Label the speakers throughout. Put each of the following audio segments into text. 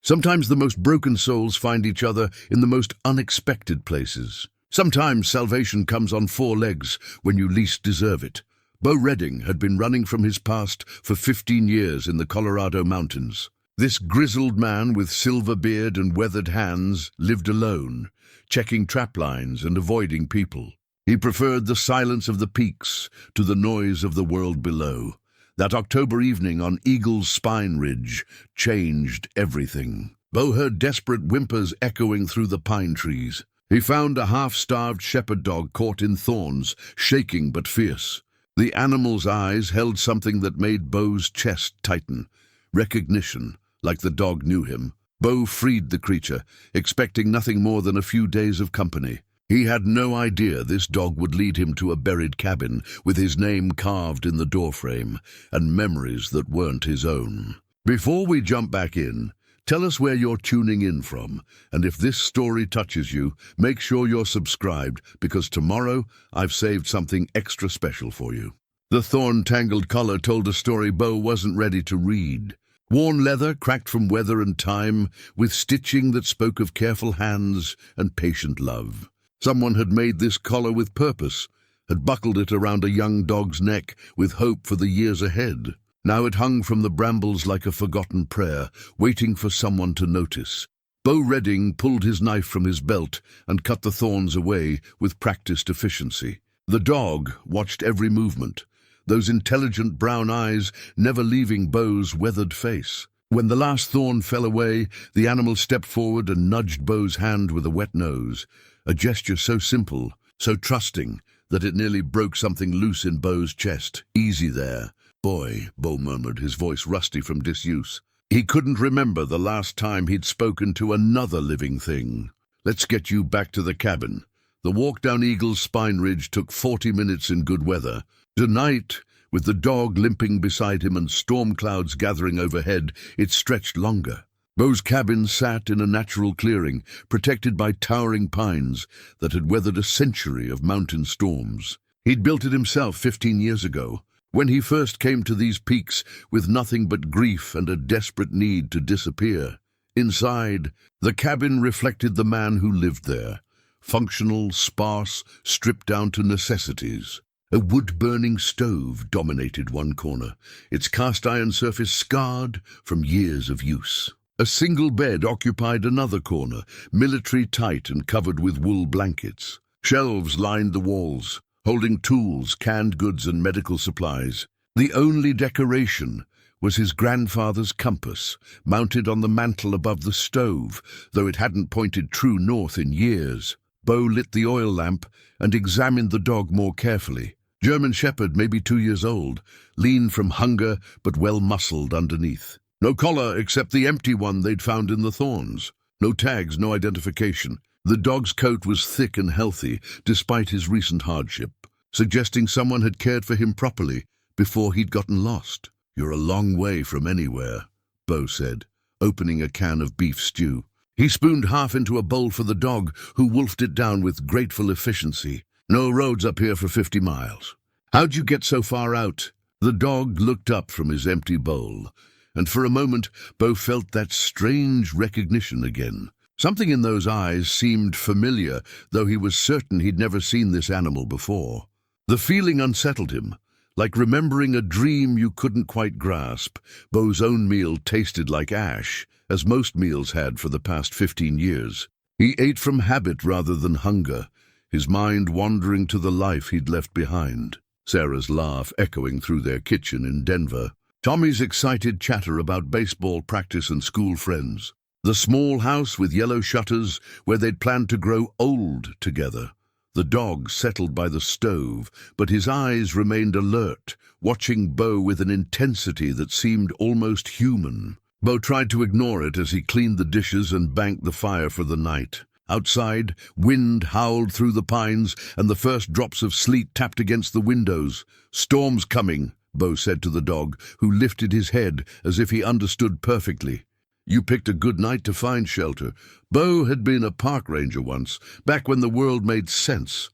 Speaker 1: Sometimes the most broken souls find each other in the most unexpected places. Sometimes salvation comes on four legs when you least deserve it. Bo Redding had been running from his past for 15 years in the Colorado mountains. This grizzled man with silver beard and weathered hands lived alone, checking trap lines and avoiding people. He preferred the silence of the peaks to the noise of the world below. That October evening on Eagle's Spine Ridge changed everything. Bo heard desperate whimpers echoing through the pine trees. He found a half-starved shepherd dog caught in thorns, shaking but fierce. The animal's eyes held something that made Bo's chest tighten. Recognition, like the dog knew him. Bo freed the creature, expecting nothing more than a few days of company. He had no idea this dog would lead him to a buried cabin with his name carved in the doorframe and memories that weren't his own. Before we jump back in, tell us where you're tuning in from, and if this story touches you, make sure you're subscribed, because tomorrow I've saved something extra special for you. The thorn-tangled collar told a story Bo wasn't ready to read. Worn leather, cracked from weather and time, with stitching that spoke of careful hands and patient love. Someone had made this collar with purpose, had buckled it around a young dog's neck with hope for the years ahead. Now it hung from the brambles like a forgotten prayer, waiting for someone to notice. Bo Redding pulled his knife from his belt and cut the thorns away with practiced efficiency. The dog watched every movement, those intelligent brown eyes never leaving Bo's weathered face. When the last thorn fell away, the animal stepped forward and nudged Bo's hand with a wet nose, a gesture so simple, so trusting, that it nearly broke something loose in Bo's chest. "Easy there, boy," Bo murmured, his voice rusty from disuse. He couldn't remember the last time he'd spoken to another living thing. "Let's get you back to the cabin." The walk down Eagle's Spine Ridge took 40 minutes in good weather. Tonight, with the dog limping beside him and storm clouds gathering overhead, it stretched longer. Bo's cabin sat in a natural clearing, protected by towering pines that had weathered a century of mountain storms. He'd built it himself 15 years ago, when he first came to these peaks with nothing but grief and a desperate need to disappear. Inside, the cabin reflected the man who lived there. Functional, sparse, stripped down to necessities. A wood-burning stove dominated one corner, its cast-iron surface scarred from years of use. A single bed occupied another corner, military-tight and covered with wool blankets. Shelves lined the walls, holding tools, canned goods and medical supplies. The only decoration was his grandfather's compass, mounted on the mantel above the stove, though it hadn't pointed true north in years. Bo lit the oil lamp and examined the dog more carefully. German Shepherd, maybe 2 years old, lean from hunger but well-muscled underneath. No collar except the empty one they'd found in the thorns. No tags, no identification. The dog's coat was thick and healthy, despite his recent hardship, suggesting someone had cared for him properly before he'd gotten lost. "You're a long way from anywhere," Bo said, opening a can of beef stew. He spooned half into a bowl for the dog, who wolfed it down with grateful efficiency. "No roads up here for 50 miles. How'd you get so far out?" The dog looked up from his empty bowl, and for a moment Bo felt that strange recognition again. Something in those eyes seemed familiar, though he was certain he'd never seen this animal before. The feeling unsettled him, like remembering a dream you couldn't quite grasp. Bo's own meal tasted like ash, as most meals had for the past 15 years. He ate from habit rather than hunger, his mind wandering to the life he'd left behind. Sarah's laugh echoing through their kitchen in Denver. Tommy's excited chatter about baseball practice and school friends. The small house with yellow shutters where they'd planned to grow old together. The dog settled by the stove, but his eyes remained alert, watching Bo with an intensity that seemed almost human. Bo tried to ignore it as he cleaned the dishes and banked the fire for the night. Outside, wind howled through the pines, and the first drops of sleet tapped against the windows. "Storm's coming," Bo said to the dog, who lifted his head as if he understood perfectly. "You picked a good night to find shelter." Bo had been a park ranger once, back when the world made sense.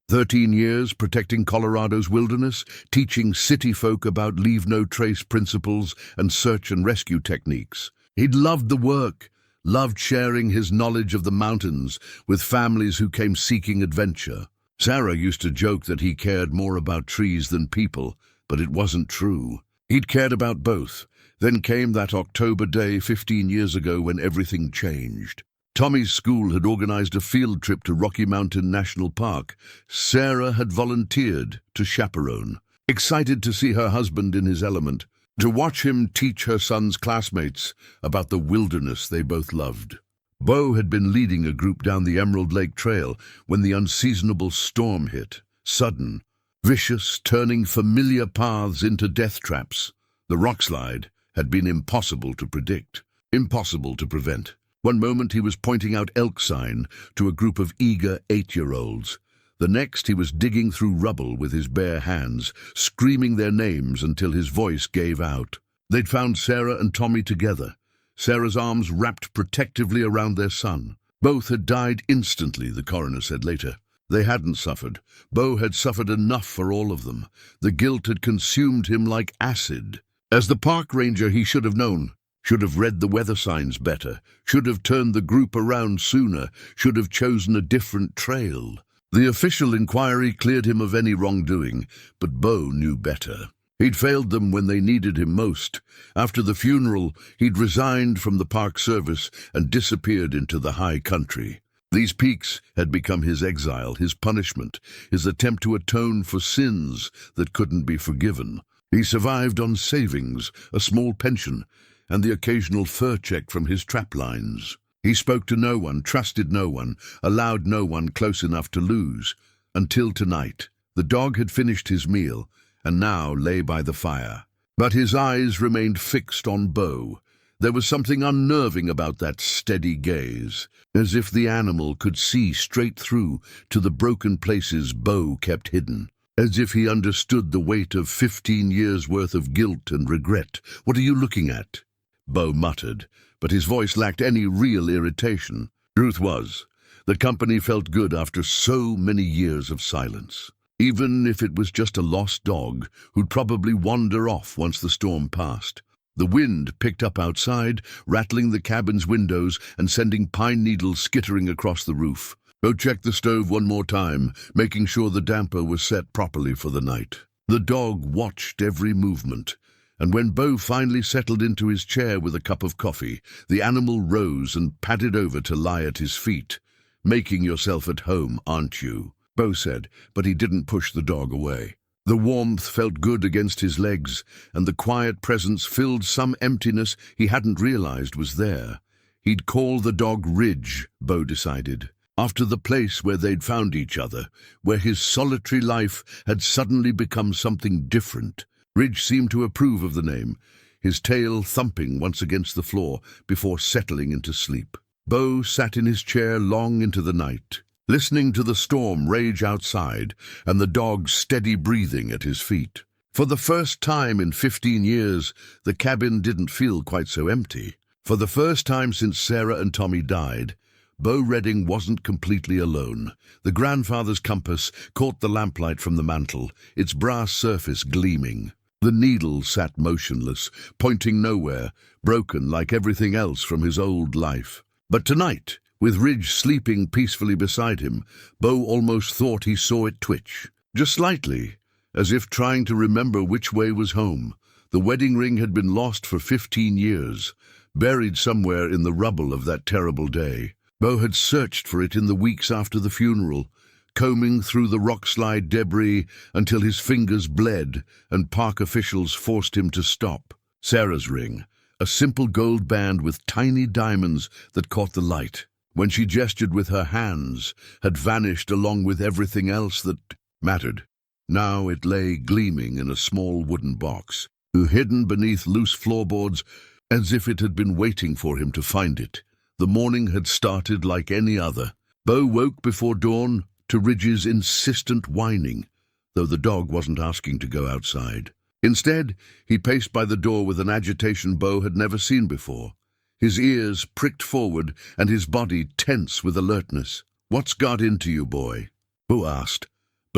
Speaker 1: 13 years protecting Colorado's wilderness, teaching city folk about leave-no-trace principles and search and rescue techniques. He'd loved the work, loved sharing his knowledge of the mountains with families who came seeking adventure. Sarah used to joke that he cared more about trees than people, but it wasn't true. He'd cared about both. Then came that October day 15 years ago when everything changed. Tommy's school had organized a field trip to Rocky Mountain National Park. Sarah had volunteered to chaperone, excited to see her husband in his element, to watch him teach her son's classmates about the wilderness they both loved. Bo had been leading a group down the Emerald Lake Trail when the unseasonable storm hit. Sudden, vicious, turning familiar paths into death traps. The rockslide had been impossible to predict, impossible to prevent. One moment he was pointing out elk sign to a group of eager 8-year-olds. The next he was digging through rubble with his bare hands, screaming their names until his voice gave out. They'd found Sarah and Tommy together, Sarah's arms wrapped protectively around their son. Both had died instantly, the coroner said later. They hadn't suffered. Bo had suffered enough for all of them. The guilt had consumed him like acid. As the park ranger, he should have known. Should have read the weather signs better, should have turned the group around sooner, should have chosen a different trail. The official inquiry cleared him of any wrongdoing, but Bo knew better. He'd failed them when they needed him most. After the funeral, he'd resigned from the park service and disappeared into the high country. These peaks had become his exile, his punishment, his attempt to atone for sins that couldn't be forgiven. He survived on savings, a small pension, and the occasional fur check from his trap lines. He spoke to no one, trusted no one, allowed no one close enough to lose. Until tonight. The dog had finished his meal, and now lay by the fire. But his eyes remained fixed on Bo. There was something unnerving about that steady gaze, as if the animal could see straight through to the broken places Bo kept hidden. As if he understood the weight of 15 years' worth of guilt and regret. "What are you looking at?" Bo muttered, but his voice lacked any real irritation. Truth was, the company felt good after so many years of silence. Even if it was just a lost dog who'd probably wander off once the storm passed. The wind picked up outside, rattling the cabin's windows and sending pine needles skittering across the roof. Bo checked the stove one more time, making sure the damper was set properly for the night. The dog watched every movement, and when Bo finally settled into his chair with a cup of coffee, the animal rose and padded over to lie at his feet. "Making yourself at home, aren't you?" Bo said, but he didn't push the dog away. The warmth felt good against his legs, and the quiet presence filled some emptiness he hadn't realized was there. He'd call the dog Ridge, Bo decided, after the place where they'd found each other, where his solitary life had suddenly become something different. Ridge seemed to approve of the name, his tail thumping once against the floor before settling into sleep. Bo sat in his chair long into the night, listening to the storm rage outside and the dog's steady breathing at his feet. For the first time in 15 years, the cabin didn't feel quite so empty. For the first time since Sarah and Tommy died, Bo Redding wasn't completely alone. The grandfather's compass caught the lamplight from the mantel, its brass surface gleaming. The needle sat motionless, pointing nowhere, broken like everything else from his old life. But tonight, with Ridge sleeping peacefully beside him, Bo almost thought he saw it twitch. Just slightly, as if trying to remember which way was home. The wedding ring had been lost for 15 years, buried somewhere in the rubble of that terrible day. Bo had searched for it in the weeks after the funeral, combing through the rockslide debris until his fingers bled and park officials forced him to stop. Sarah's ring, a simple gold band with tiny diamonds that caught the light, when she gestured with her hands, had vanished along with everything else that mattered. Now it lay gleaming in a small wooden box, hidden beneath loose floorboards, as if it had been waiting for him to find it. The morning had started like any other. Bo woke before dawn to Ridge's insistent whining, though the dog wasn't asking to go outside. Instead, he paced by the door with an agitation Bo had never seen before, his ears pricked forward and his body tense with alertness. "What's got into you, boy?" Bo asked,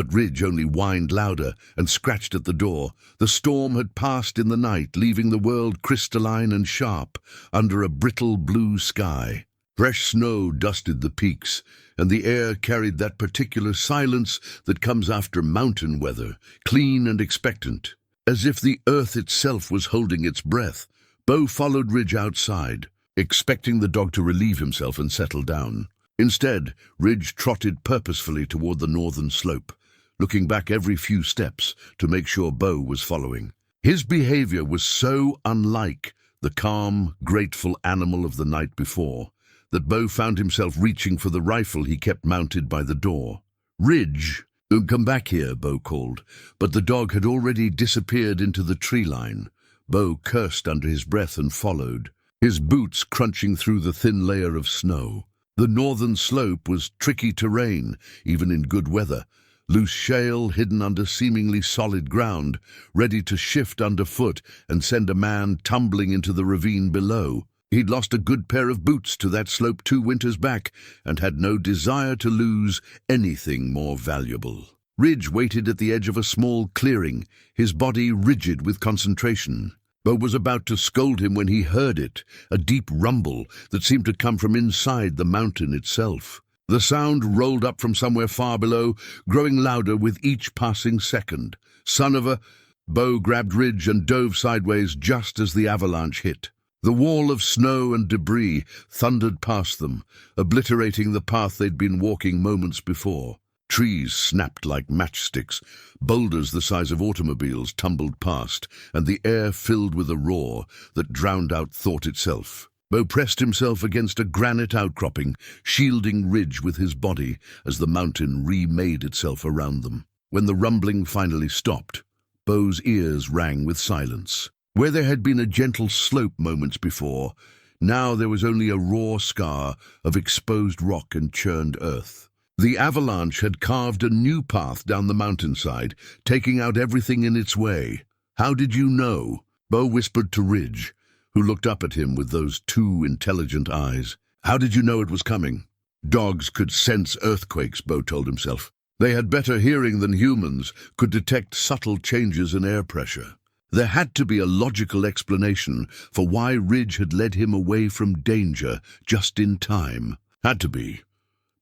Speaker 1: But Ridge only whined louder and scratched at the door. The storm had passed in the night, leaving the world crystalline and sharp under a brittle blue sky. Fresh snow dusted the peaks, and the air carried that particular silence that comes after mountain weather, clean and expectant. As if the earth itself was holding its breath, Bo followed Ridge outside, expecting the dog to relieve himself and settle down. Instead, Ridge trotted purposefully toward the northern slope, looking back every few steps to make sure Bo was following. His behavior was so unlike the calm, grateful animal of the night before that Bo found himself reaching for the rifle he kept mounted by the door. "Ridge, come back here," Bo called, but the dog had already disappeared into the tree line. Bo cursed under his breath and followed, his boots crunching through the thin layer of snow. The northern slope was tricky terrain, even in good weather, loose shale hidden under seemingly solid ground, ready to shift underfoot and send a man tumbling into the ravine below. He'd lost a good pair of boots to that slope 2 winters back and had no desire to lose anything more valuable. Ridge waited at the edge of a small clearing, his body rigid with concentration. Bo was about to scold him when he heard it, a deep rumble that seemed to come from inside the mountain itself. The sound rolled up from somewhere far below, growing louder with each passing second. Son of a... Bo grabbed Ridge and dove sideways just as the avalanche hit. The wall of snow and debris thundered past them, obliterating the path they'd been walking moments before. Trees snapped like matchsticks, boulders the size of automobiles tumbled past, and the air filled with a roar that drowned out thought itself. Bo pressed himself against a granite outcropping, shielding Ridge with his body as the mountain remade itself around them. When the rumbling finally stopped, Bo's ears rang with silence. Where there had been a gentle slope moments before, now there was only a raw scar of exposed rock and churned earth. The avalanche had carved a new path down the mountainside, taking out everything in its way. "How did you know?" Bo whispered to Ridge, who looked up at him with those 2 intelligent eyes. "How did you know it was coming?" Dogs could sense earthquakes, Bo told himself. They had better hearing than humans, could detect subtle changes in air pressure. There had to be a logical explanation for why Ridge had led him away from danger just in time. Had to be.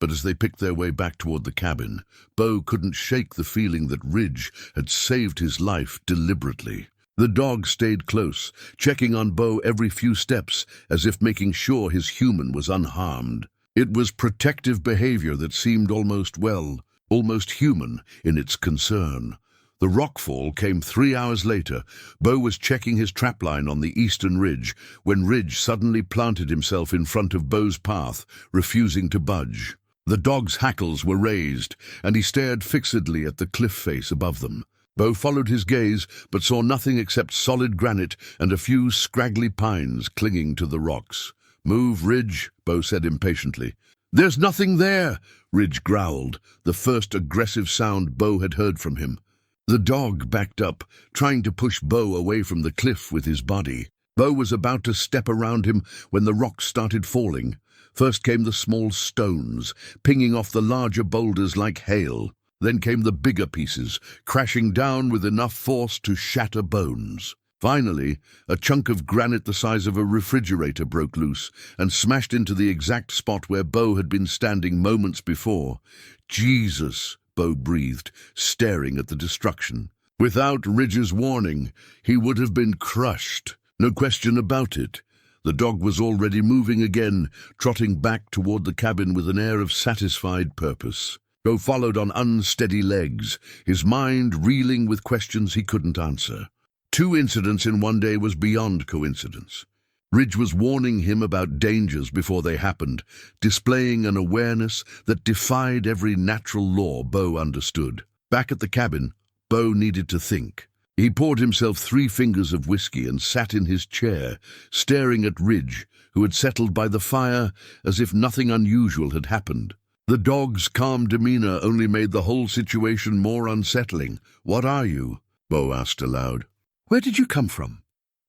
Speaker 1: But as they picked their way back toward the cabin, Bo couldn't shake the feeling that Ridge had saved his life deliberately. The dog stayed close, checking on Bo every few steps, as if making sure his human was unharmed. It was protective behavior that seemed almost human in its concern. The rockfall came 3 hours later. Bo was checking his trapline on the eastern ridge when Ridge suddenly planted himself in front of Bo's path, refusing to budge. The dog's hackles were raised, and he stared fixedly at the cliff face above them. Bo followed his gaze, but saw nothing except solid granite and a few scraggly pines clinging to the rocks. "Move, Ridge," Bo said impatiently. "There's nothing there," Ridge growled, the first aggressive sound Bo had heard from him. The dog backed up, trying to push Bo away from the cliff with his body. Bo was about to step around him when the rocks started falling. First came the small stones, pinging off the larger boulders like hail. Then came the bigger pieces, crashing down with enough force to shatter bones. Finally, a chunk of granite the size of a refrigerator broke loose and smashed into the exact spot where Bo had been standing moments before. "Jesus," Bo breathed, staring at the destruction. Without Ridge's warning, he would have been crushed. No question about it. The dog was already moving again, trotting back toward the cabin with an air of satisfied purpose. Bo followed on unsteady legs, his mind reeling with questions he couldn't answer. 2 incidents in one day was beyond coincidence. Ridge was warning him about dangers before they happened, displaying an awareness that defied every natural law Bo understood. Back at the cabin, Bo needed to think. He poured himself 3 fingers of whiskey and sat in his chair, staring at Ridge, who had settled by the fire as if nothing unusual had happened. The dog's calm demeanor only made the whole situation more unsettling. "What are you?" Bo asked aloud. "Where did you come from?"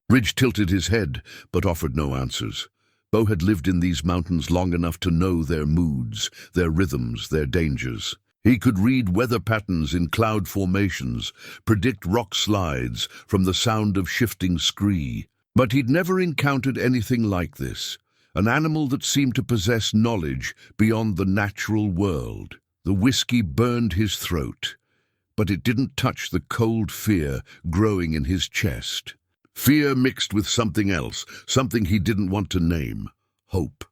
Speaker 1: Ridge tilted his head, but offered no answers. Bo had lived in these mountains long enough to know their moods, their rhythms, their dangers. He could read weather patterns in cloud formations, predict rock slides from the sound of shifting scree. But he'd never encountered anything like this, an animal that seemed to possess knowledge beyond the natural world. The whiskey burned his throat, but it didn't touch the cold fear growing in his chest. Fear mixed with something else, something he didn't want to name: hope.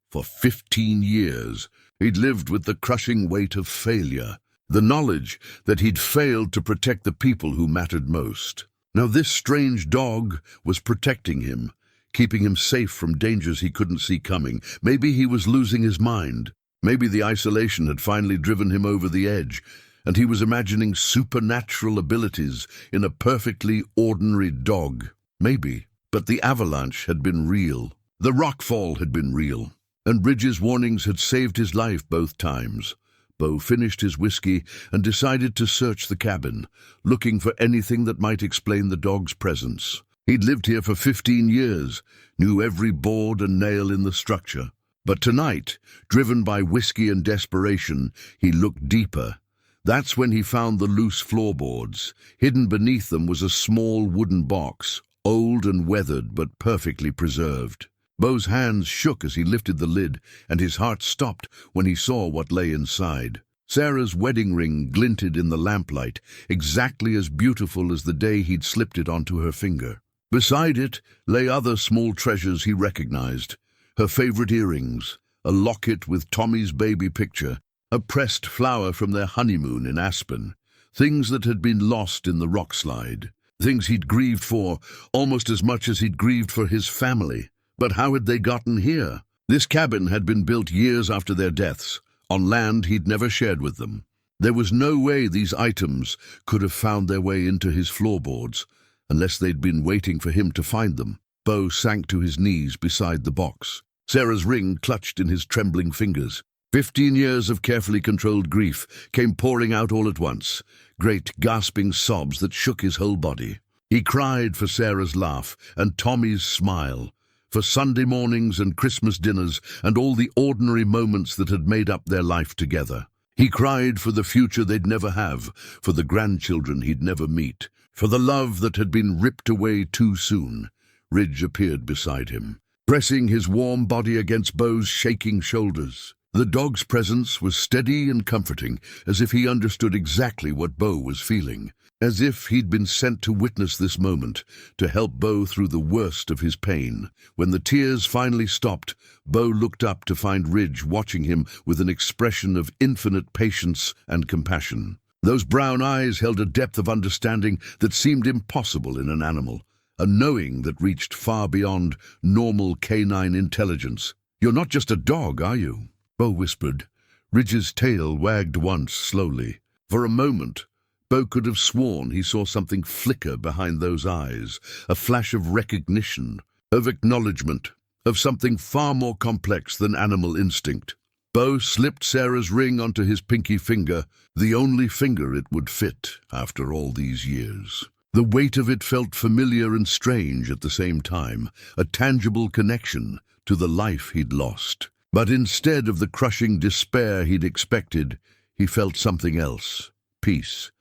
Speaker 1: For 15 years, he'd lived with the crushing weight of failure, the knowledge that he'd failed to protect the people who mattered most. Now this strange dog was protecting him, keeping him safe from dangers he couldn't see coming. Maybe he was losing his mind. Maybe the isolation had finally driven him over the edge, and he was imagining supernatural abilities in a perfectly ordinary dog. Maybe, but the avalanche had been real. The rockfall had been real, and Ridge's warnings had saved his life both times. Bo finished his whiskey and decided to search the cabin, looking for anything that might explain the dog's presence. He'd lived here for 15 years, knew every board and nail in the structure. But tonight, driven by whiskey and desperation, he looked deeper. That's when he found the loose floorboards. Hidden beneath them was a small wooden box, old and weathered but perfectly preserved. Bo's hands shook as he lifted the lid, and his heart stopped when he saw what lay inside. Sarah's wedding ring glinted in the lamplight, exactly as beautiful as the day he'd slipped it onto her finger. Beside it lay other small treasures he recognized: her favorite earrings, a locket with Tommy's baby picture, a pressed flower from their honeymoon in Aspen, things that had been lost in the rock slide, things he'd grieved for almost as much as he'd grieved for his family. But how had they gotten here? This cabin had been built years after their deaths, on land he'd never shared with them. There was no way these items could have found their way into his floorboards, unless they'd been waiting for him to find them. Bo sank to his knees beside the box. Sarah's ring clutched in his trembling fingers. 15 years of carefully controlled grief came pouring out all at once, great gasping sobs that shook his whole body. He cried for Sarah's laugh and Tommy's smile, for Sunday mornings and Christmas dinners and all the ordinary moments that had made up their life together. He cried for the future they'd never have, for the grandchildren he'd never meet, for the love that had been ripped away too soon. Ridge appeared beside him, pressing his warm body against Bo's shaking shoulders. The dog's presence was steady and comforting, as if he understood exactly what Bo was feeling, as if he'd been sent to witness this moment, to help Bo through the worst of his pain. When the tears finally stopped, Bo looked up to find Ridge watching him with an expression of infinite patience and compassion. Those brown eyes held a depth of understanding that seemed impossible in an animal, a knowing that reached far beyond normal canine intelligence. "You're not just a dog, are you?" Bo whispered. Ridge's tail wagged once, slowly. For a moment, Bo could have sworn he saw something flicker behind those eyes, a flash of recognition, of acknowledgement, of something far more complex than animal instinct. Bo slipped Sarah's ring onto his pinky finger, the only finger it would fit after all these years. The weight of it felt familiar and strange at the same time, a tangible connection to the life he'd lost. But instead of the crushing despair he'd expected, he felt something else: peace.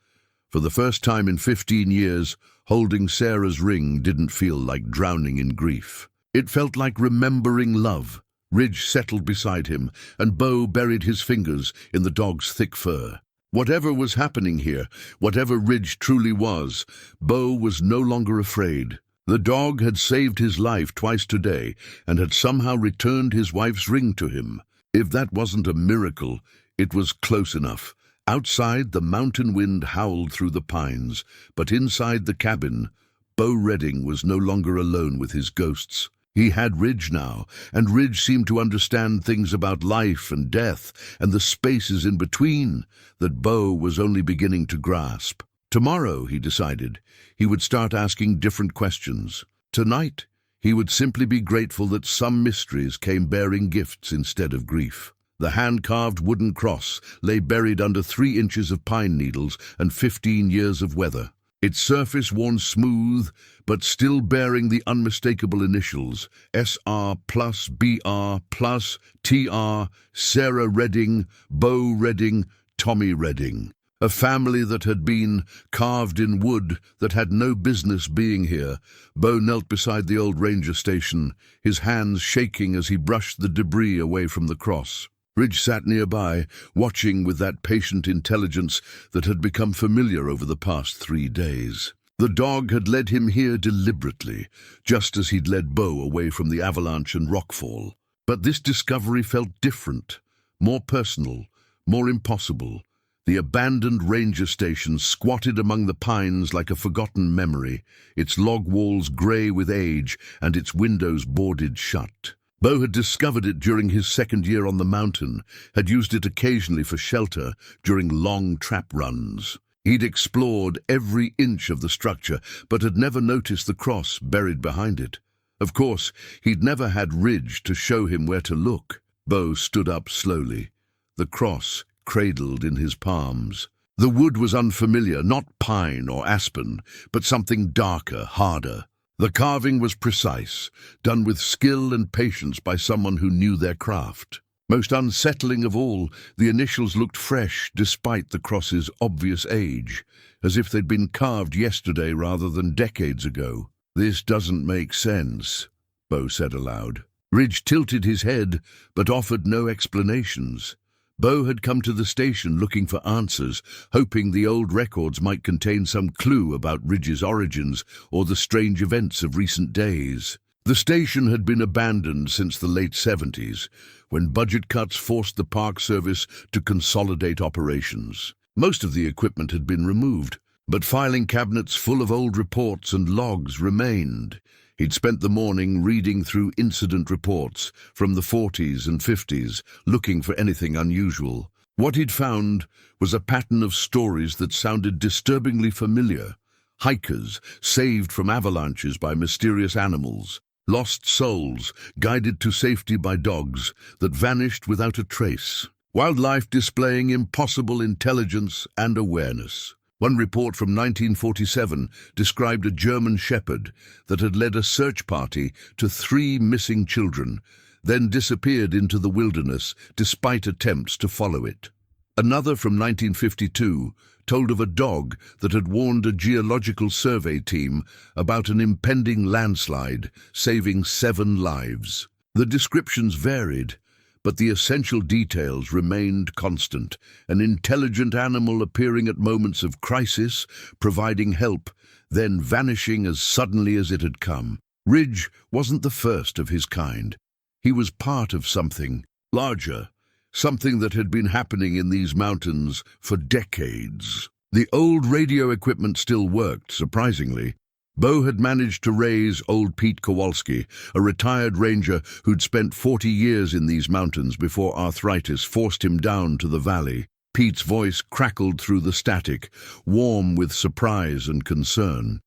Speaker 1: For the first time in 15 years, holding Sarah's ring didn't feel like drowning in grief. It felt like remembering love. Ridge settled beside him, and Bo buried his fingers in the dog's thick fur. Whatever was happening here, whatever Ridge truly was, Bo was no longer afraid. The dog had saved his life twice today and had somehow returned his wife's ring to him. If that wasn't a miracle, it was close enough. Outside, the mountain wind howled through the pines, but inside the cabin, Bo Redding was no longer alone with his ghosts. He had Ridge now, and Ridge seemed to understand things about life and death and the spaces in between that Bo was only beginning to grasp. Tomorrow, he decided, he would start asking different questions. Tonight, he would simply be grateful that some mysteries came bearing gifts instead of grief. The hand-carved wooden cross lay buried under 3 inches of pine needles and 15 years of weather. Its surface worn smooth, but still bearing the unmistakable initials, SR plus BR plus TR, Sarah Redding, Bo Redding, Tommy Redding. A family that had been carved in wood that had no business being here. Bo knelt beside the old ranger station, his hands shaking as he brushed the debris away from the cross. Ridge sat nearby, watching with that patient intelligence that had become familiar over the past 3 days. The dog had led him here deliberately, just as he'd led Bo away from the avalanche and rockfall. But this discovery felt different, more personal, more impossible. The abandoned ranger station squatted among the pines like a forgotten memory, its log walls grey with age and its windows boarded shut. Bo had discovered it during his 2nd year on the mountain, had used it occasionally for shelter during long trap runs. He'd explored every inch of the structure, but had never noticed the cross buried behind it. Of course, he'd never had Ridge to show him where to look. Bo stood up slowly, the cross cradled in his palms. The wood was unfamiliar, not pine or aspen, but something darker, harder. The carving was precise, done with skill and patience by someone who knew their craft. Most unsettling of all, the initials looked fresh despite the cross's obvious age, as if they'd been carved yesterday rather than decades ago. "This doesn't make sense," Bo said aloud. Ridge tilted his head, but offered no explanations. Bo had come to the station looking for answers, hoping the old records might contain some clue about Ridge's origins or the strange events of recent days. The station had been abandoned since the late 70s, when budget cuts forced the Park Service to consolidate operations. Most of the equipment had been removed, but filing cabinets full of old reports and logs remained. He'd spent the morning reading through incident reports from the 40s and 50s, looking for anything unusual. What he'd found was a pattern of stories that sounded disturbingly familiar. Hikers saved from avalanches by mysterious animals, lost souls guided to safety by dogs that vanished without a trace. Wildlife displaying impossible intelligence and awareness. One report from 1947 described a German shepherd that had led a search party to 3 missing children, then disappeared into the wilderness despite attempts to follow it. Another from 1952 told of a dog that had warned a geological survey team about an impending landslide, saving 7 lives. The descriptions varied, but the essential details remained constant. An intelligent animal appearing at moments of crisis, providing help, then vanishing as suddenly as it had come. Ridge wasn't the first of his kind. He was part of something larger, something that had been happening in these mountains for decades. The old radio equipment still worked, surprisingly. Bo had managed to raise old Pete Kowalski, a retired ranger who'd spent 40 years in these mountains before arthritis forced him down to the valley. Pete's voice crackled through the static, warm with surprise and concern.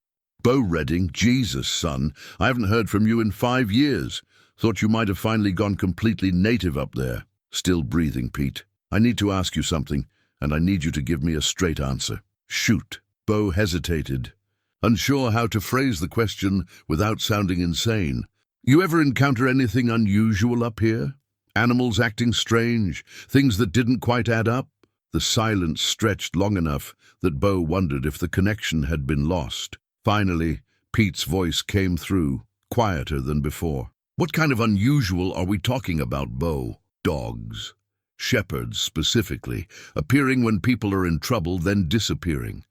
Speaker 1: "Bo Redding, Jesus, son, I haven't heard from you in 5 years. Thought you might have finally gone completely native up there." "Still breathing, Pete. I need to ask you something, and I need you to give me a straight answer." "Shoot." Bo hesitated, unsure how to phrase the question without sounding insane. "You ever encounter anything unusual up here? Animals acting strange, things that didn't quite add up?" The silence stretched long enough that Bo wondered if the connection had been lost. Finally, Pete's voice came through, quieter than before. "What kind of unusual are we talking about, Bo?" "Dogs. Shepherds, specifically, appearing when people are in trouble, then disappearing."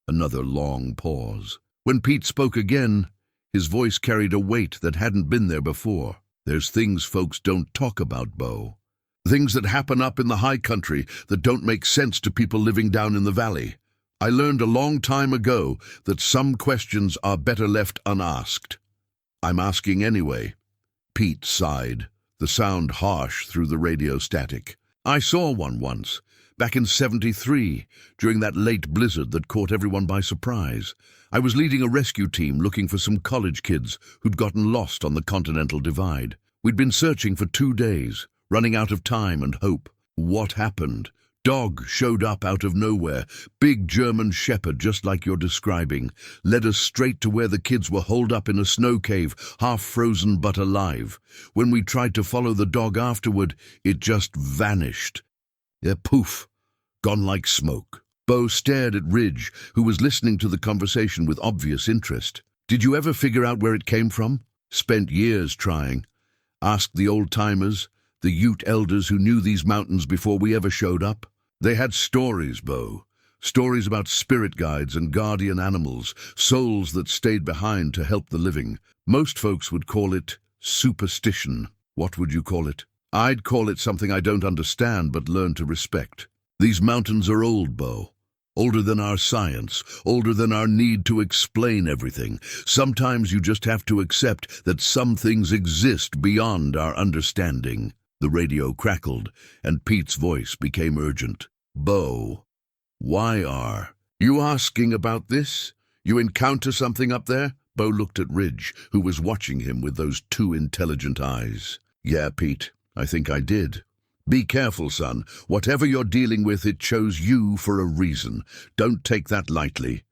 Speaker 1: Another long pause. When Pete spoke again, his voice carried a weight that hadn't been there before. "There's things folks don't talk about, Bo. Things that happen up in the high country that don't make sense to people living down in the valley. I learned a long time ago that some questions are better left unasked. I'm asking anyway." Pete sighed, the sound harsh through the radio static. "I saw one once. Back in '73, during that late blizzard that caught everyone by surprise. I was leading a rescue team looking for some college kids who'd gotten lost on the Continental Divide. We'd been searching for 2 days, running out of time and hope. What happened? Dog showed up out of nowhere, big German shepherd just like you're describing, led us straight to where the kids were holed up in a snow cave, half frozen but alive. When we tried to follow the dog afterward, it just vanished. Yeah, poof. gone like smoke. Bo stared at Ridge, who was listening to the conversation with obvious interest. Did you ever figure out where it came from? Spent years trying. Asked the old-timers, the Ute elders who knew these mountains before we ever showed up. They had stories, Bo. Stories about spirit guides and guardian animals, souls that stayed behind to help the living. Most folks would call it superstition. What would you call it? I'd call it something I don't understand but learn to respect. These mountains are old, Bo. Older than our science, older than our need to explain everything. Sometimes you just have to accept that some things exist beyond our understanding. The radio crackled, and Pete's voice became urgent. Bo, why are you asking about this? You encounter something up there? Bo looked at Ridge, who was watching him with those two intelligent eyes. Yeah, Pete, I think I did. Be careful, son. Whatever you're dealing with, it chose you for a reason. Don't take that lightly.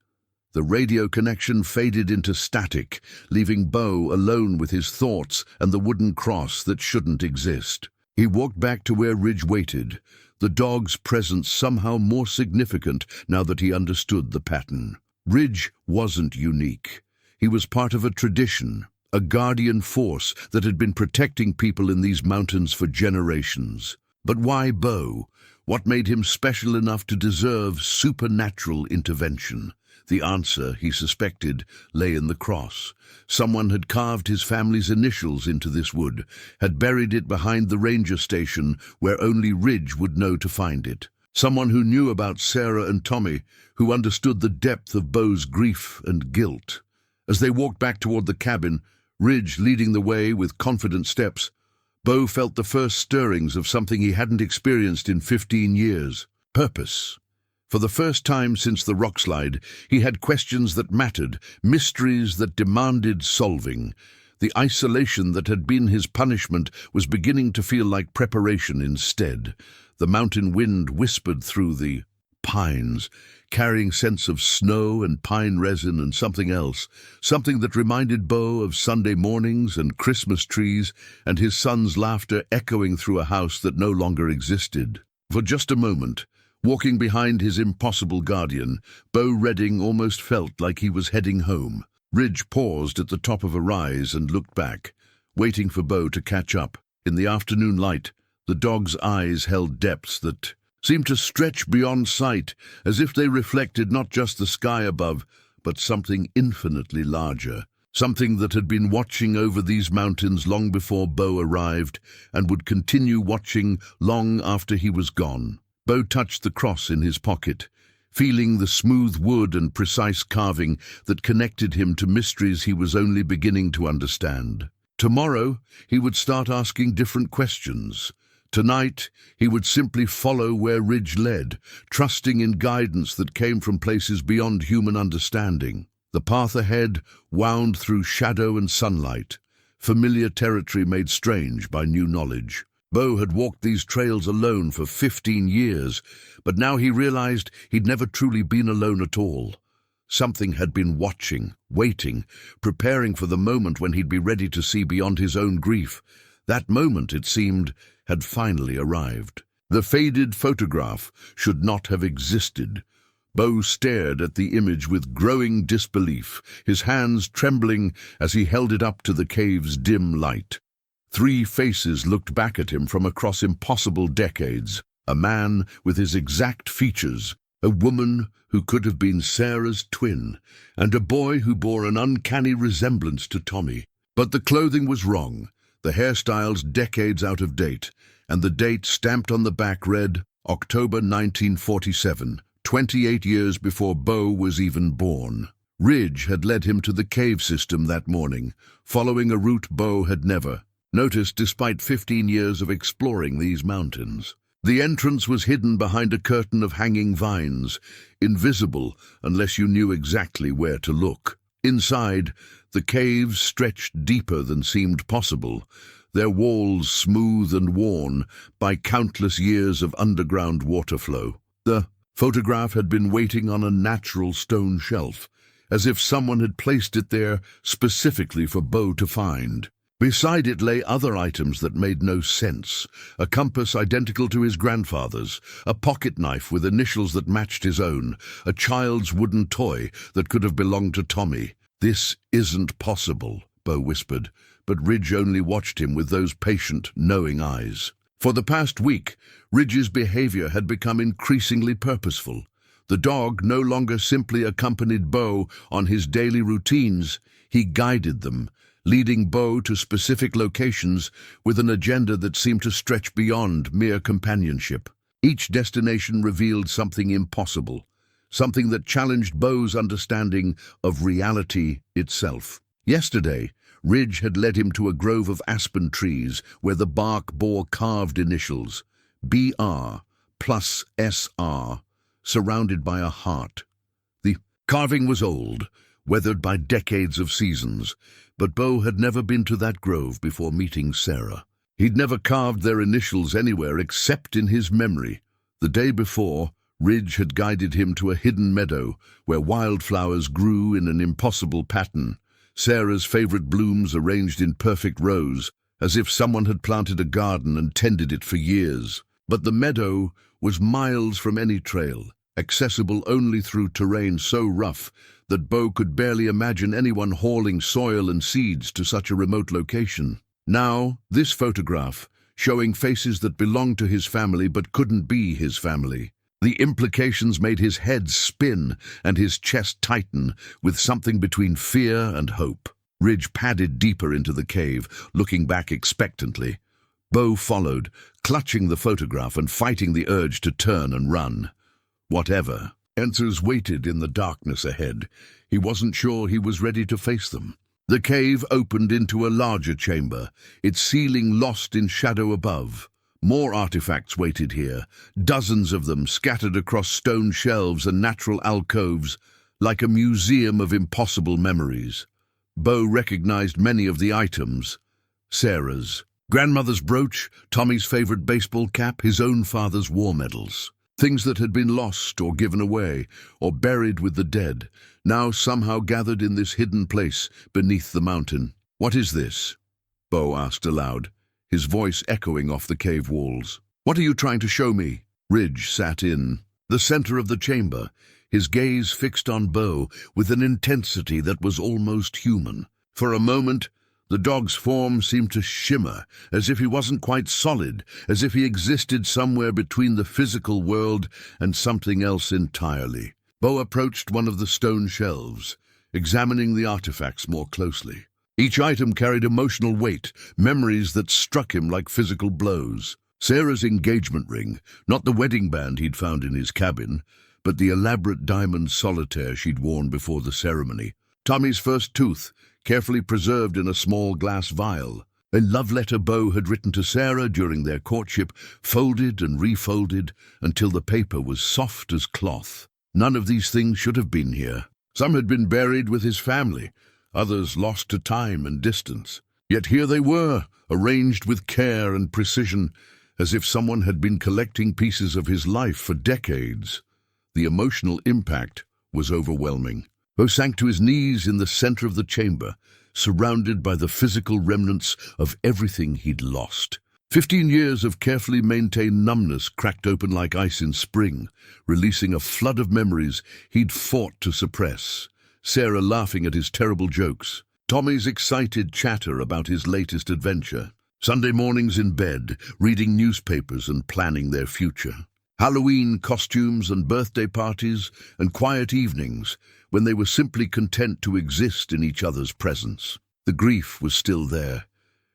Speaker 1: The radio connection faded into static, leaving Bo alone with his thoughts and the wooden cross that shouldn't exist. He walked back to where Ridge waited, the dog's presence somehow more significant now that he understood the pattern. Ridge wasn't unique. He was part of a tradition, a guardian force that had been protecting people in these mountains for generations. But why Bo? What made him special enough to deserve supernatural intervention? The answer, he suspected, lay in the cross. Someone had carved his family's initials into this wood, had buried it behind the ranger station where only Ridge would know to find it. Someone who knew about Sarah and Tommy, who understood the depth of Bo's grief and guilt. As they walked back toward the cabin, Ridge leading the way with confident steps, Bo felt the first stirrings of something he hadn't experienced in 15 years. Purpose. For the first time since the rockslide, he had questions that mattered, mysteries that demanded solving. The isolation that had been his punishment was beginning to feel like preparation instead. The mountain wind whispered through the pines, carrying scents of snow and pine resin and something else, something that reminded Bo of Sunday mornings and Christmas trees and his son's laughter echoing through a house that no longer existed. For just a moment, walking behind his impossible guardian, Bo Redding almost felt like he was heading home. Ridge paused at the top of a rise and looked back, waiting for Bo to catch up. In the afternoon light, the dog's eyes held depths that seemed to stretch beyond sight, as if they reflected not just the sky above, but something infinitely larger, something that had been watching over these mountains long before Bo arrived and would continue watching long after he was gone. Bo touched the cross in his pocket, feeling the smooth wood and precise carving that connected him to mysteries he was only beginning to understand. Tomorrow, he would start asking different questions. Tonight, he would simply follow where Ridge led, trusting in guidance that came from places beyond human understanding. The path ahead wound through shadow and sunlight, familiar territory made strange by new knowledge. Bo had walked these trails alone for 15 years, but now he realized he'd never truly been alone at all. Something had been watching, waiting, preparing for the moment when he'd be ready to see beyond his own grief. That moment, it seemed, had finally arrived. The faded photograph should not have existed. Bo stared at the image with growing disbelief, his hands trembling as he held it up to the cave's dim light. 3 faces looked back at him from across impossible decades. A man with his exact features, a woman who could have been Sarah's twin, and a boy who bore an uncanny resemblance to Tommy. But the clothing was wrong, the hairstyles decades out of date, and the date stamped on the back read October 1947, 28 years before Bo was even born. Ridge had led him to the cave system that morning, following a route Bo had never noticed despite 15 years of exploring these mountains. The entrance was hidden behind a curtain of hanging vines, invisible unless you knew exactly where to look. Inside, the caves stretched deeper than seemed possible, their walls smooth and worn by countless years of underground water flow. The photograph had been waiting on a natural stone shelf, as if someone had placed it there specifically for Bo to find. Beside it lay other items that made no sense. A compass identical to his grandfather's, a pocket knife with initials that matched his own, a child's wooden toy that could have belonged to Tommy. "This isn't possible," Bo whispered, but Ridge only watched him with those patient, knowing eyes. For the past week, Ridge's behavior had become increasingly purposeful. The dog no longer simply accompanied Bo on his daily routines, he guided them, leading Bo to specific locations with an agenda that seemed to stretch beyond mere companionship. Each destination revealed something impossible, something that challenged Bo's understanding of reality itself. Yesterday, Ridge had led him to a grove of aspen trees where the bark bore carved initials, BR plus SR, surrounded by a heart. The carving was old, weathered by decades of seasons, but Bo had never been to that grove before meeting Sarah. He'd never carved their initials anywhere except in his memory. The day before, Ridge had guided him to a hidden meadow where wildflowers grew in an impossible pattern, Sarah's favorite blooms arranged in perfect rows, as if someone had planted a garden and tended it for years. But the meadow was miles from any trail, accessible only through terrain so rough that Bo could barely imagine anyone hauling soil and seeds to such a remote location. Now, this photograph, showing faces that belonged to his family but couldn't be his family. The implications made his head spin and his chest tighten with something between fear and hope. Ridge padded deeper into the cave, looking back expectantly. Bo followed, clutching the photograph and fighting the urge to turn and run. Whatever answers waited in the darkness ahead. He wasn't sure he was ready to face them. The cave opened into a larger chamber, its ceiling lost in shadow above. More artifacts waited here, dozens of them scattered across stone shelves and natural alcoves, like a museum of impossible memories. Bo recognized many of the items. Sarah's grandmother's brooch, Tommy's favorite baseball cap, his own father's war medals. Things that had been lost or given away or buried with the dead, now somehow gathered in this hidden place beneath the mountain. "What is this?" Bo asked aloud, his voice echoing off the cave walls. "What are you trying to show me?" Ridge sat in the center of the chamber, his gaze fixed on Bo with an intensity that was almost human. For a moment, the dog's form seemed to shimmer, as if he wasn't quite solid, as if he existed somewhere between the physical world and something else entirely. Bo approached one of the stone shelves, examining the artifacts more closely. Each item carried emotional weight, memories that struck him like physical blows. Sarah's engagement ring, not the wedding band he'd found in his cabin, but the elaborate diamond solitaire she'd worn before the ceremony. Tommy's first tooth, carefully preserved in a small glass vial. A love letter Bo had written to Sarah during their courtship, folded and refolded until the paper was soft as cloth. None of these things should have been here. Some had been buried with his family, others lost to time and distance. Yet here they were, arranged with care and precision, as if someone had been collecting pieces of his life for decades. The emotional impact was overwhelming. Bo sank to his knees in the center of the chamber, surrounded by the physical remnants of everything he'd lost. 15 years of carefully maintained numbness cracked open like ice in spring, releasing a flood of memories he'd fought to suppress. Sarah laughing at his terrible jokes. Tommy's excited chatter about his latest adventure. Sunday mornings in bed, reading newspapers and planning their future. Halloween costumes and birthday parties and quiet evenings when they were simply content to exist in each other's presence. The grief was still there,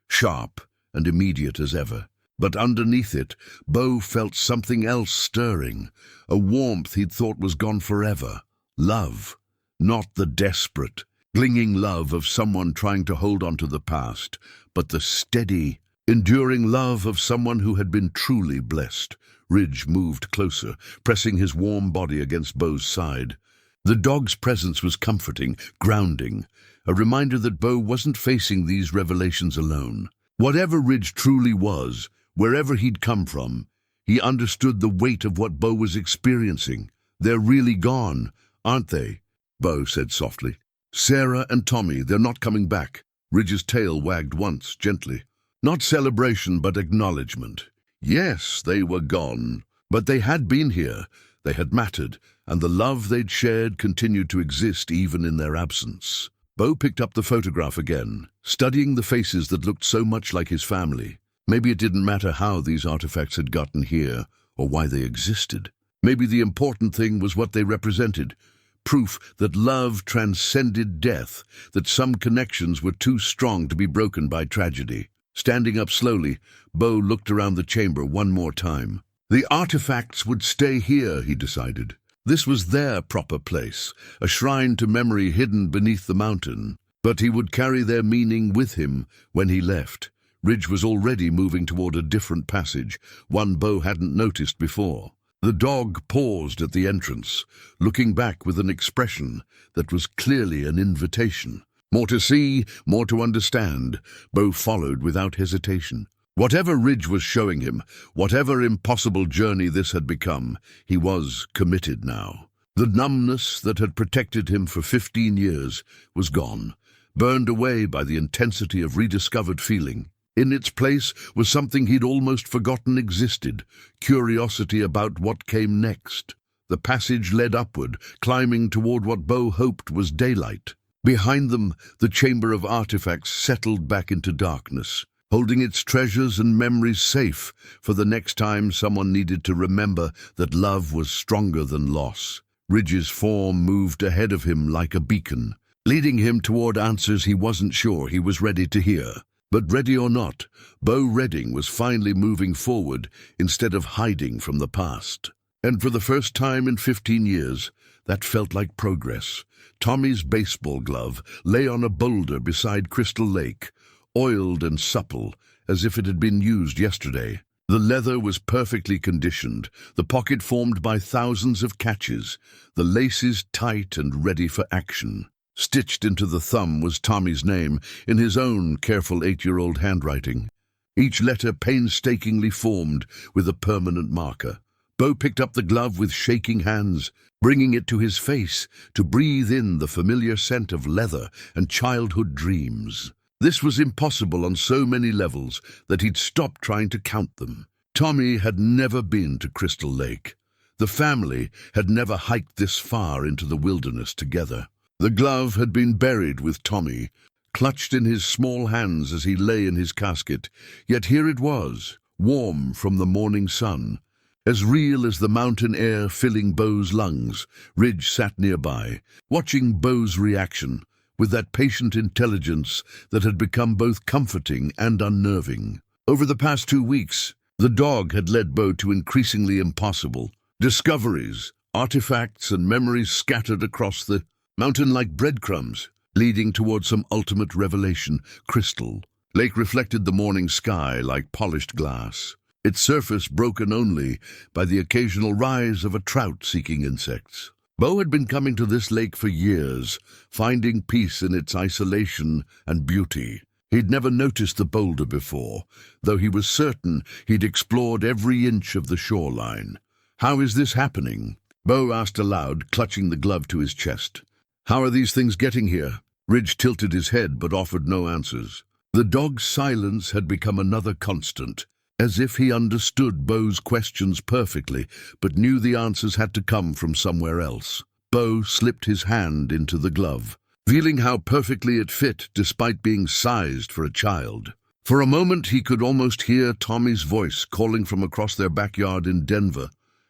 Speaker 1: sharp and immediate as ever. But underneath it, Bo felt something else stirring, a warmth he'd thought was gone forever. Love, not the desperate, clinging love of someone trying to hold on to the past, but the steady, enduring love of someone who had been truly blessed. Ridge moved closer, pressing his warm body against Bo's side. The dog's presence was comforting, grounding, a reminder that Bo wasn't facing these revelations alone. Whatever Ridge truly was, wherever he'd come from, he understood the weight of what Bo was experiencing. "They're really gone, aren't they?" Bo said softly. "Sarah and Tommy, they're not coming back." Ridge's tail wagged once, gently. Not celebration, but acknowledgement. Yes, they were gone, but they had been here, they had mattered, and the love they'd shared continued to exist even in their absence. Bo picked up the photograph again, studying the faces that looked so much like his family. Maybe it didn't matter how these artifacts had gotten here, or why they existed. Maybe the important thing was what they represented. Proof that love transcended death, that some connections were too strong to be broken by tragedy. Standing up slowly, Bo looked around the chamber one more time. The artifacts would stay here, he decided. This was their proper place, a shrine to memory hidden beneath the mountain. But he would carry their meaning with him when he left. Ridge was already moving toward a different passage, one Bo hadn't noticed before. The dog paused at the entrance, looking back with an expression that was clearly an invitation. More to see, more to understand, Bo followed without hesitation. Whatever Ridge was showing him, whatever impossible journey this had become, he was committed now. The numbness that had protected him for 15 years was gone, burned away by the intensity of rediscovered feeling. In its place was something he'd almost forgotten existed, curiosity about what came next. The passage led upward, climbing toward what Bo hoped was daylight. Behind them, the chamber of artifacts settled back into darkness, holding its treasures and memories safe for the next time someone needed to remember that love was stronger than loss. Ridge's form moved ahead of him like a beacon, leading him toward answers he wasn't sure he was ready to hear. But ready or not, Bo Redding was finally moving forward instead of hiding from the past. And for the first time in 15 years, that felt like progress. Tommy's baseball glove lay on a boulder beside Crystal Lake, oiled and supple, as if it had been used yesterday. The leather was perfectly conditioned, the pocket formed by thousands of catches, the laces tight and ready for action. Stitched into the thumb was Tommy's name, in his own careful 8-year-old handwriting. Each letter painstakingly formed with a permanent marker. Bo picked up the glove with shaking hands, bringing it to his face to breathe in the familiar scent of leather and childhood dreams. This was impossible on so many levels that he'd stopped trying to count them. Tommy had never been to Crystal Lake. The family had never hiked this far into the wilderness together. The glove had been buried with Tommy, clutched in his small hands as he lay in his casket, yet here it was, warm from the morning sun, as real as the mountain air filling Bo's lungs. Ridge sat nearby, watching Bo's reaction, with that patient intelligence that had become both comforting and unnerving. Over the past 2 weeks, the dog had led Bo to increasingly impossible discoveries, artifacts and memories scattered across the mountain like breadcrumbs, leading toward some ultimate revelation. Crystal Lake reflected the morning sky like polished glass, its surface broken only by the occasional rise of a trout seeking insects. Bo had been coming to this lake for years, finding peace in its isolation and beauty. He'd never noticed the boulder before, though he was certain he'd explored every inch of the shoreline. "How is this happening?" Bo asked aloud, clutching the glove to his chest. "How are these things getting here?" Ridge tilted his head but offered no answers. The dog's silence had become another constant, as if he understood Bo's questions perfectly, but knew the answers had to come from somewhere else. Bo slipped his hand into the glove, feeling how perfectly it fit despite being sized for a child. For a moment he could almost hear Tommy's voice calling from across their backyard in Denver,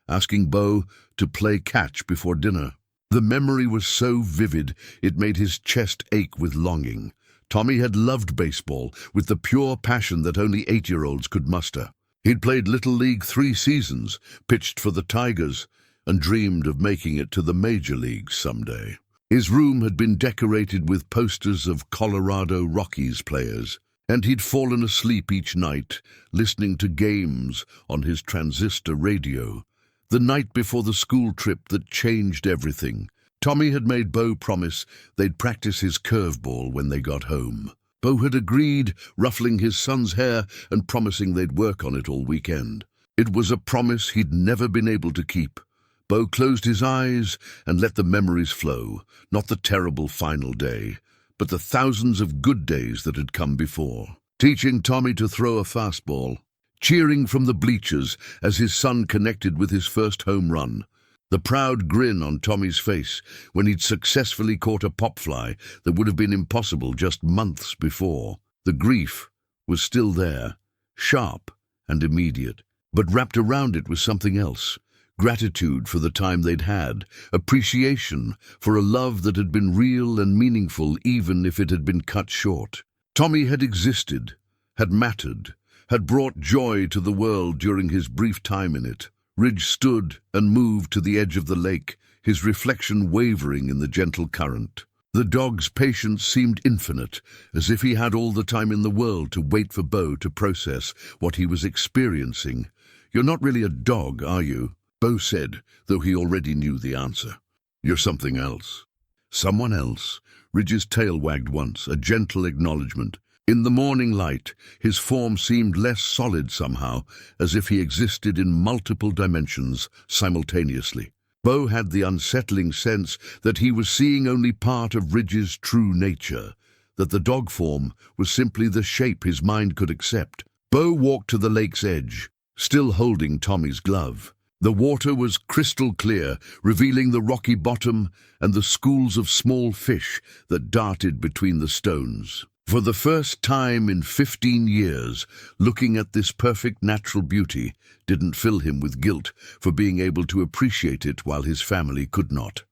Speaker 1: asking Bo to play catch before dinner. The memory was so vivid it made his chest ache with longing. Tommy had loved baseball with the pure passion that only 8-year-olds could muster. He'd played Little League 3 seasons, pitched for the Tigers, and dreamed of making it to the major leagues someday. His room had been decorated with posters of Colorado Rockies players, and he'd fallen asleep each night listening to games on his transistor radio. The night before the school trip that changed everything, Tommy had made Bo promise they'd practice his curveball when they got home. Bo had agreed, ruffling his son's hair and promising they'd work on it all weekend. It was a promise he'd never been able to keep. Bo closed his eyes and let the memories flow, not the terrible final day, but the thousands of good days that had come before. Teaching Tommy to throw a fastball, cheering from the bleachers as his son connected with his first home run, the proud grin on Tommy's face when he'd successfully caught a pop fly that would have been impossible just months before. The grief was still there, sharp and immediate, but wrapped around it was something else. Gratitude for the time they'd had, appreciation for a love that had been real and meaningful even if it had been cut short. Tommy had existed, had mattered, had brought joy to the world during his brief time in it. Ridge stood and moved to the edge of the lake, his reflection wavering in the gentle current. The dog's patience seemed infinite, as if he had all the time in the world to wait for Bo to process what he was experiencing. "You're not really a dog, are you?" Bo said, though he already knew the answer. "You're something else." Someone else. Ridge's tail wagged once, a gentle acknowledgement. In the morning light, his form seemed less solid somehow, as if he existed in multiple dimensions simultaneously. Bo had the unsettling sense that he was seeing only part of Ridge's true nature, that the dog form was simply the shape his mind could accept. Bo walked to the lake's edge, still holding Tommy's glove. The water was crystal clear, revealing the rocky bottom and the schools of small fish that darted between the stones. For the first time in 15 years, looking at this perfect natural beauty didn't fill him with guilt for being able to appreciate it while his family could not.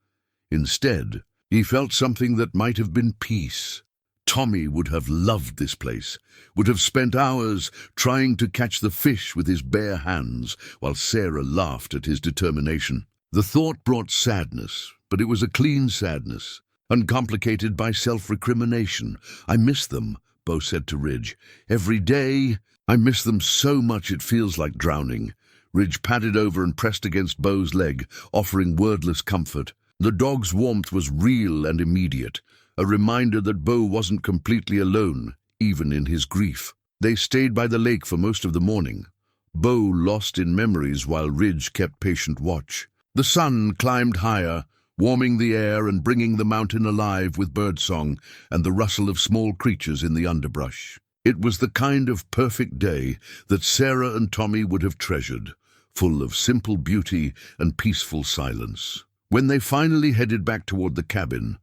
Speaker 1: Instead, he felt something that might have been peace. Tommy would have loved this place, would have spent hours trying to catch the fish with his bare hands, while Sarah laughed at his determination. The thought brought sadness, but it was a clean sadness, uncomplicated by self-recrimination. "I miss them," Bo said to Ridge. "Every day, I miss them so much it feels like drowning." Ridge padded over and pressed against Bo's leg, offering wordless comfort. The dog's warmth was real and immediate, a reminder that Bo wasn't completely alone, even in his grief. They stayed by the lake for most of the morning, Bo lost in memories while Ridge kept patient watch. The sun climbed higher, warming the air and bringing the mountain alive with birdsong and the rustle of small creatures in the underbrush. It was the kind of perfect day that Sarah and Tommy would have treasured, full of simple beauty and peaceful silence. When they finally headed back toward the cabin,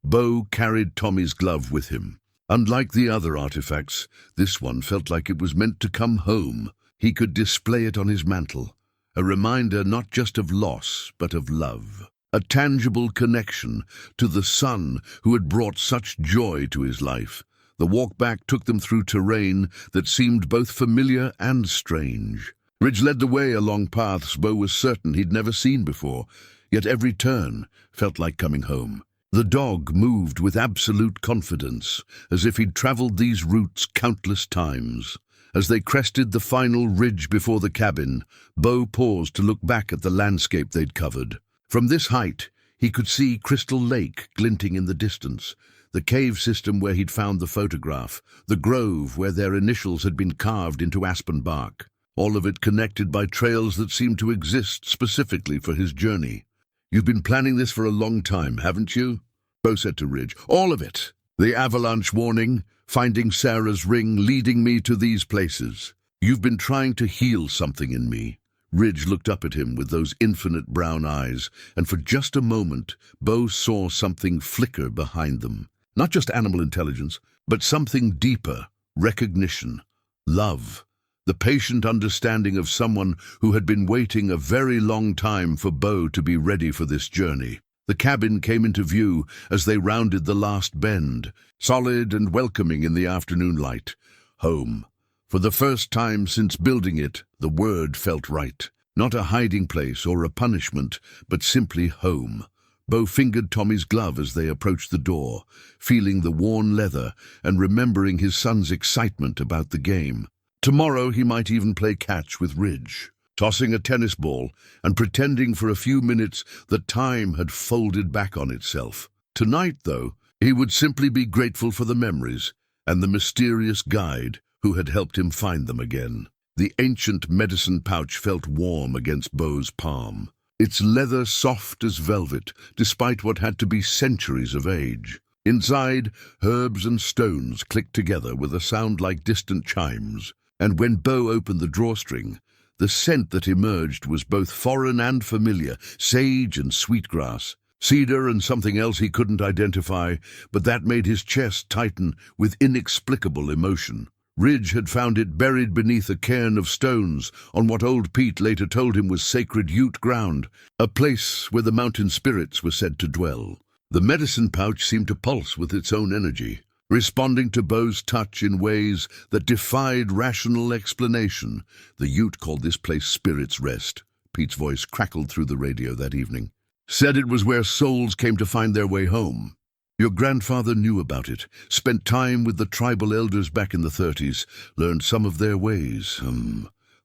Speaker 1: Bo carried Tommy's glove with him. Unlike the other artifacts, this one felt like it was meant to come home. He could display it on his mantle, a reminder not just of loss, but of love. A tangible connection to the son who had brought such joy to his life. The walk back took them through terrain that seemed both familiar and strange. Ridge led the way along paths Bo was certain he'd never seen before, yet every turn felt like coming home. The dog moved with absolute confidence, as if he'd traveled these routes countless times. As they crested the final ridge before the cabin, Bo paused to look back at the landscape they'd covered. From this height, he could see Crystal Lake glinting in the distance, the cave system where he'd found the photograph, the grove where their initials had been carved into aspen bark, all of it connected by trails that seemed to exist specifically for his journey. "You've been planning this for a long time, haven't you?" Bo said to Ridge. "All of it. The avalanche warning, finding Sarah's ring, leading me to these places. You've been trying to heal something in me." Ridge looked up at him with those infinite brown eyes, and for just a moment, Bo saw something flicker behind them. Not just animal intelligence, but something deeper, recognition, love. The patient understanding of someone who had been waiting a very long time for Bo to be ready for this journey. The cabin came into view as they rounded the last bend, solid and welcoming in the afternoon light. Home. For the first time since building it, the word felt right. Not a hiding place or a punishment, but simply home. Bo fingered Tommy's glove as they approached the door, feeling the worn leather and remembering his son's excitement about the game. Tomorrow he might even play catch with Ridge, tossing a tennis ball and pretending for a few minutes that time had folded back on itself. Tonight, though, he would simply be grateful for the memories and the mysterious guide who had helped him find them again. The ancient medicine pouch felt warm against Bo's palm, its leather soft as velvet, despite what had to be centuries of age. Inside, herbs and stones clicked together with a sound like distant chimes, and when Bo opened the drawstring, the scent that emerged was both foreign and familiar, sage and sweetgrass, cedar and something else he couldn't identify, but that made his chest tighten with inexplicable emotion. Ridge had found it buried beneath a cairn of stones on what old Pete later told him was sacred Ute ground, a place where the mountain spirits were said to dwell. The medicine pouch seemed to pulse with its own energy, responding to Bo's touch in ways that defied rational explanation. The Ute called this place Spirit's Rest. Pete's voice crackled through the radio that evening. Said it was where souls came to find their way home. Your grandfather knew about it, spent time with the tribal elders back in the 30s, learned some of their ways.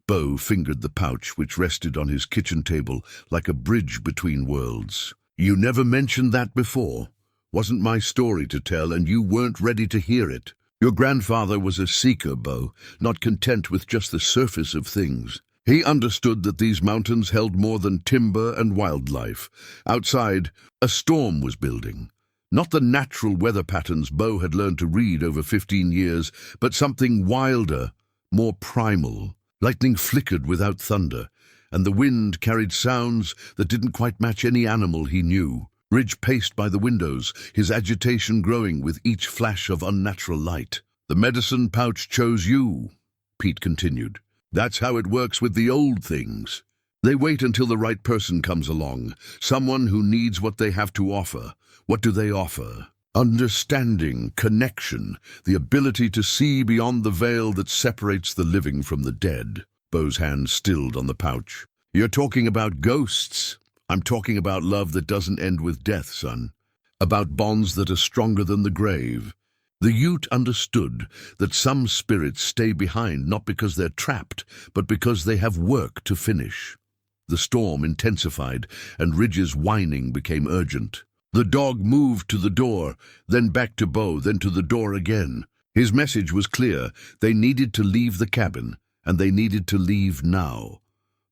Speaker 1: Bo fingered the pouch which rested on his kitchen table like a bridge between worlds. You never mentioned that before. Wasn't my story to tell, and you weren't ready to hear it. Your grandfather was a seeker, Bo, not content with just the surface of things. He understood that these mountains held more than timber and wildlife. Outside, a storm was building. Not the natural weather patterns Bo had learned to read over 15 years, but something wilder, more primal. Lightning flickered without thunder, and the wind carried sounds that didn't quite match any animal he knew. Ridge paced by the windows, his agitation growing with each flash of unnatural light. The medicine pouch chose you, Pete continued. That's how it works with the old things. They wait until the right person comes along, someone who needs what they have to offer. What do they offer? Understanding, connection, the ability to see beyond the veil that separates the living from the dead. Bo's hand stilled on the pouch. You're talking about ghosts. I'm talking about love that doesn't end with death, son. About bonds that are stronger than the grave. The Ute understood that some spirits stay behind not because they're trapped, but because they have work to finish. The storm intensified, and Ridge's whining became urgent. The dog moved to the door, then back to Bo, then to the door again. His message was clear. They needed to leave the cabin, and they needed to leave now.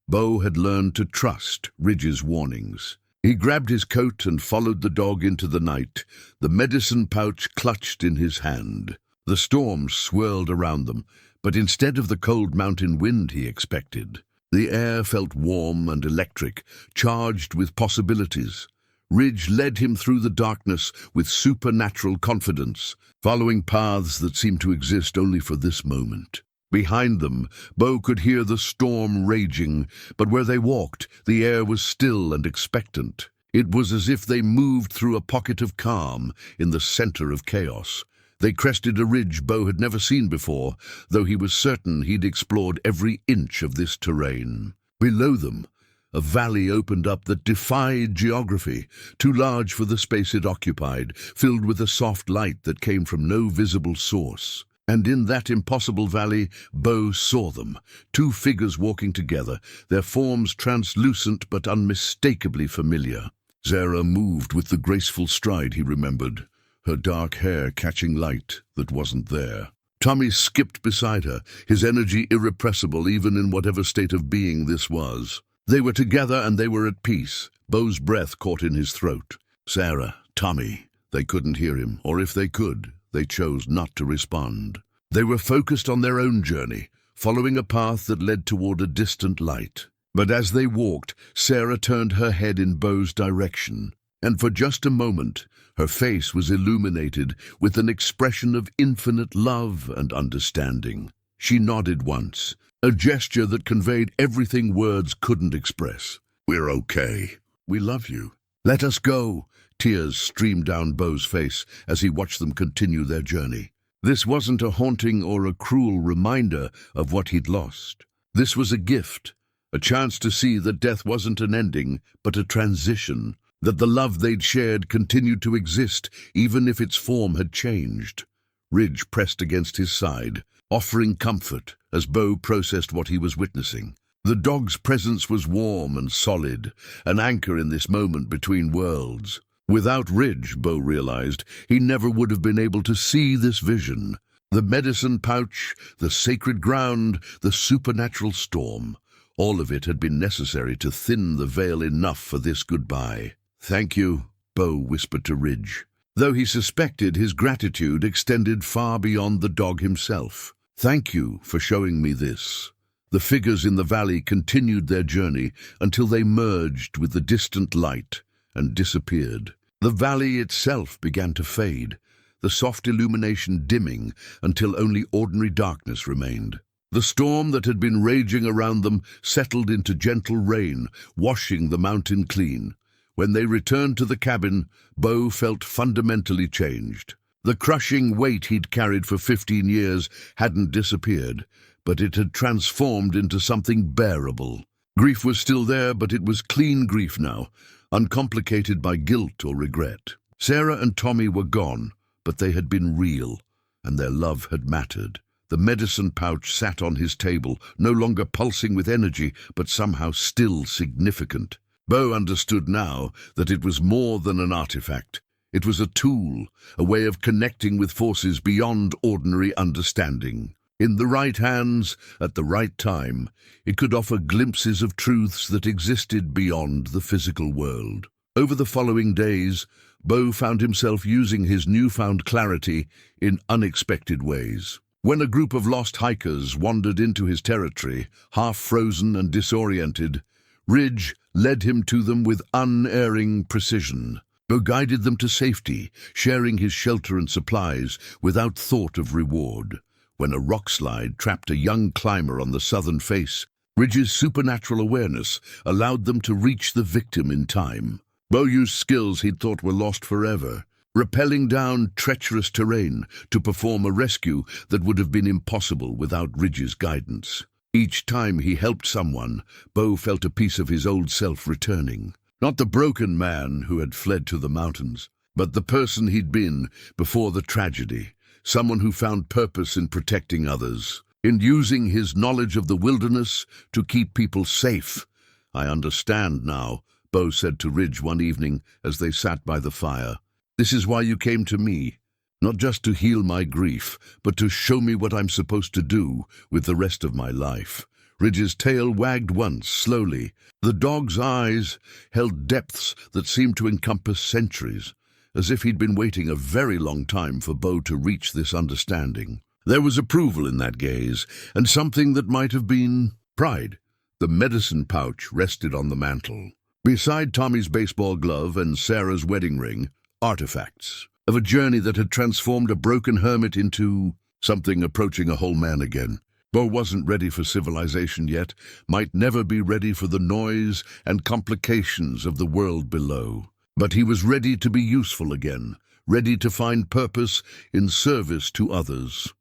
Speaker 1: Bo had learned to trust Ridge's warnings. He grabbed his coat and followed the dog into the night, the medicine pouch clutched in his hand. The storm swirled around them, but instead of the cold mountain wind he expected, the air felt warm and electric, charged with possibilities. Ridge led him through the darkness with supernatural confidence, following paths that seemed to exist only for this moment. Behind them, Bo could hear the storm raging, but where they walked, the air was still and expectant. It was as if they moved through a pocket of calm in the center of chaos. They crested a ridge Bo had never seen before, though he was certain he'd explored every inch of this terrain. Below them, a valley opened up that defied geography, too large for the space it occupied, filled with a soft light that came from no visible source. And in that impossible valley, Bo saw them, two figures walking together, their forms translucent but unmistakably familiar. Zara moved with the graceful stride he remembered, her dark hair catching light that wasn't there. Tommy skipped beside her, his energy irrepressible even in whatever state of being this was. They were together and they were at peace. Bo's breath caught in his throat. Sarah, Tommy. They couldn't hear him, or if they could, they chose not to respond. They were focused on their own journey, following a path that led toward a distant light. But as they walked, Sarah turned her head in Bo's direction, and for just a moment, her face was illuminated with an expression of infinite love and understanding. She nodded once, a gesture that conveyed everything words couldn't express. We're okay. We love you. Let us go. Tears streamed down Bo's face as he watched them continue their journey. This wasn't a haunting or a cruel reminder of what he'd lost. This was a gift, a chance to see that death wasn't an ending, but a transition, that the love they'd shared continued to exist even if its form had changed. Ridge pressed against his side, offering comfort as Bo processed what he was witnessing. The dog's presence was warm and solid, an anchor in this moment between worlds. Without Ridge, Bo realized, he never would have been able to see this vision. The medicine pouch, the sacred ground, the supernatural storm. All of it had been necessary to thin the veil enough for this goodbye. Thank you, Bo whispered to Ridge. though he suspected his gratitude extended far beyond the dog himself. "Thank you for showing me this." The figures in the valley continued their journey until they merged with the distant light and disappeared. The valley itself began to fade, the soft illumination dimming until only ordinary darkness remained. The storm that had been raging around them settled into gentle rain, washing the mountain clean. When they returned to the cabin, Bo felt fundamentally changed. The crushing weight he'd carried for 15 years hadn't disappeared, but it had transformed into something bearable. Grief was still there, but it was clean grief now, uncomplicated by guilt or regret. Sarah and Tommy were gone, but they had been real, and their love had mattered. The medicine pouch sat on his table, no longer pulsing with energy, but somehow still significant. Bo understood now that it was more than an artifact. It was a tool, a way of connecting with forces beyond ordinary understanding. In the right hands, at the right time, it could offer glimpses of truths that existed beyond the physical world. Over the following days, Bo found himself using his newfound clarity in unexpected ways. When a group of lost hikers wandered into his territory, half frozen and disoriented, Ridge led him to them with unerring precision. Bo guided them to safety, sharing his shelter and supplies without thought of reward. When a rockslide trapped a young climber on the southern face, Ridge's supernatural awareness allowed them to reach the victim in time. Bo used skills he'd thought were lost forever, rappelling down treacherous terrain to perform a rescue that would have been impossible without Ridge's guidance. Each time he helped someone, Bo felt a piece of his old self returning. Not the broken man who had fled to the mountains, but the person he'd been before the tragedy. Someone who found purpose in protecting others, in using his knowledge of the wilderness to keep people safe. "I understand now," Bo said to Ridge one evening as they sat by the fire. "This is why you came to me. Not just to heal my grief, but to show me what I'm supposed to do with the rest of my life." Ridge's tail wagged once, slowly. The dog's eyes held depths that seemed to encompass centuries, as if he'd been waiting a very long time for Bo to reach this understanding. There was approval in that gaze, and something that might have been pride. The medicine pouch rested on the mantel. Beside Tommy's baseball glove and Sarah's wedding ring, artifacts of a journey that had transformed a broken hermit into something approaching a whole man again. Bo wasn't ready for civilization yet, might never be ready for the noise and complications of the world below. But he was ready to be useful again, ready to find purpose in service to others.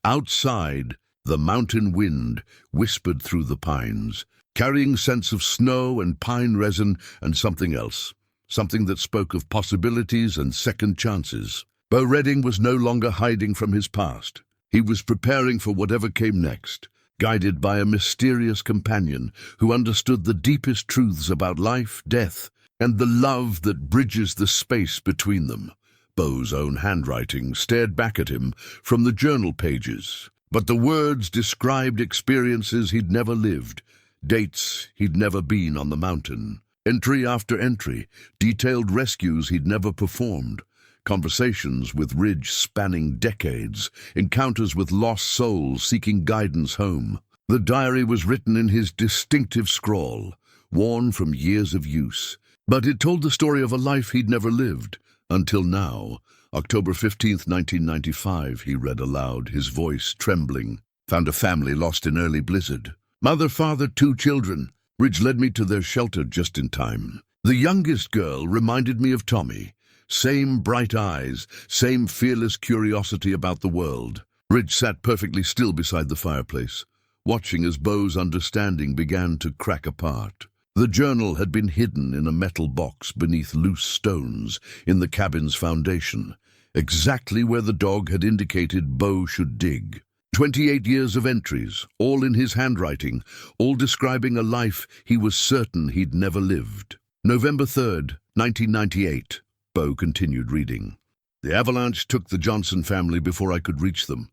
Speaker 1: Outside, the mountain wind whispered through the pines, carrying scents of snow and pine resin and something else, something that spoke of possibilities and second chances. Bo Redding was no longer hiding from his past. He was preparing for whatever came next, guided by a mysterious companion who understood the deepest truths about life, death, and the love that bridges the space between them. Bo's own handwriting stared back at him from the journal pages, but the words described experiences he'd never lived, dates he'd never been on the mountain. Entry after entry detailed rescues he'd never performed, conversations with Ridge spanning decades, encounters with lost souls seeking guidance home. The diary was written in his distinctive scrawl, worn from years of use, but it told the story of a life he'd never lived, until now. October 15th, 1995, he read aloud, his voice trembling. "Found a family lost in early blizzard. Mother, father, 2 children. Ridge led me to their shelter just in time. The youngest girl reminded me of Tommy. Same bright eyes, same fearless curiosity about the world." Ridge sat perfectly still beside the fireplace, watching as Bo's understanding began to crack apart. The journal had been hidden in a metal box beneath loose stones in the cabin's foundation, exactly where the dog had indicated Bo should dig. 28 years of entries, all in his handwriting, all describing a life he was certain he'd never lived. November 3rd, 1998, Bo continued reading. "The avalanche took the Johnson family before I could reach them.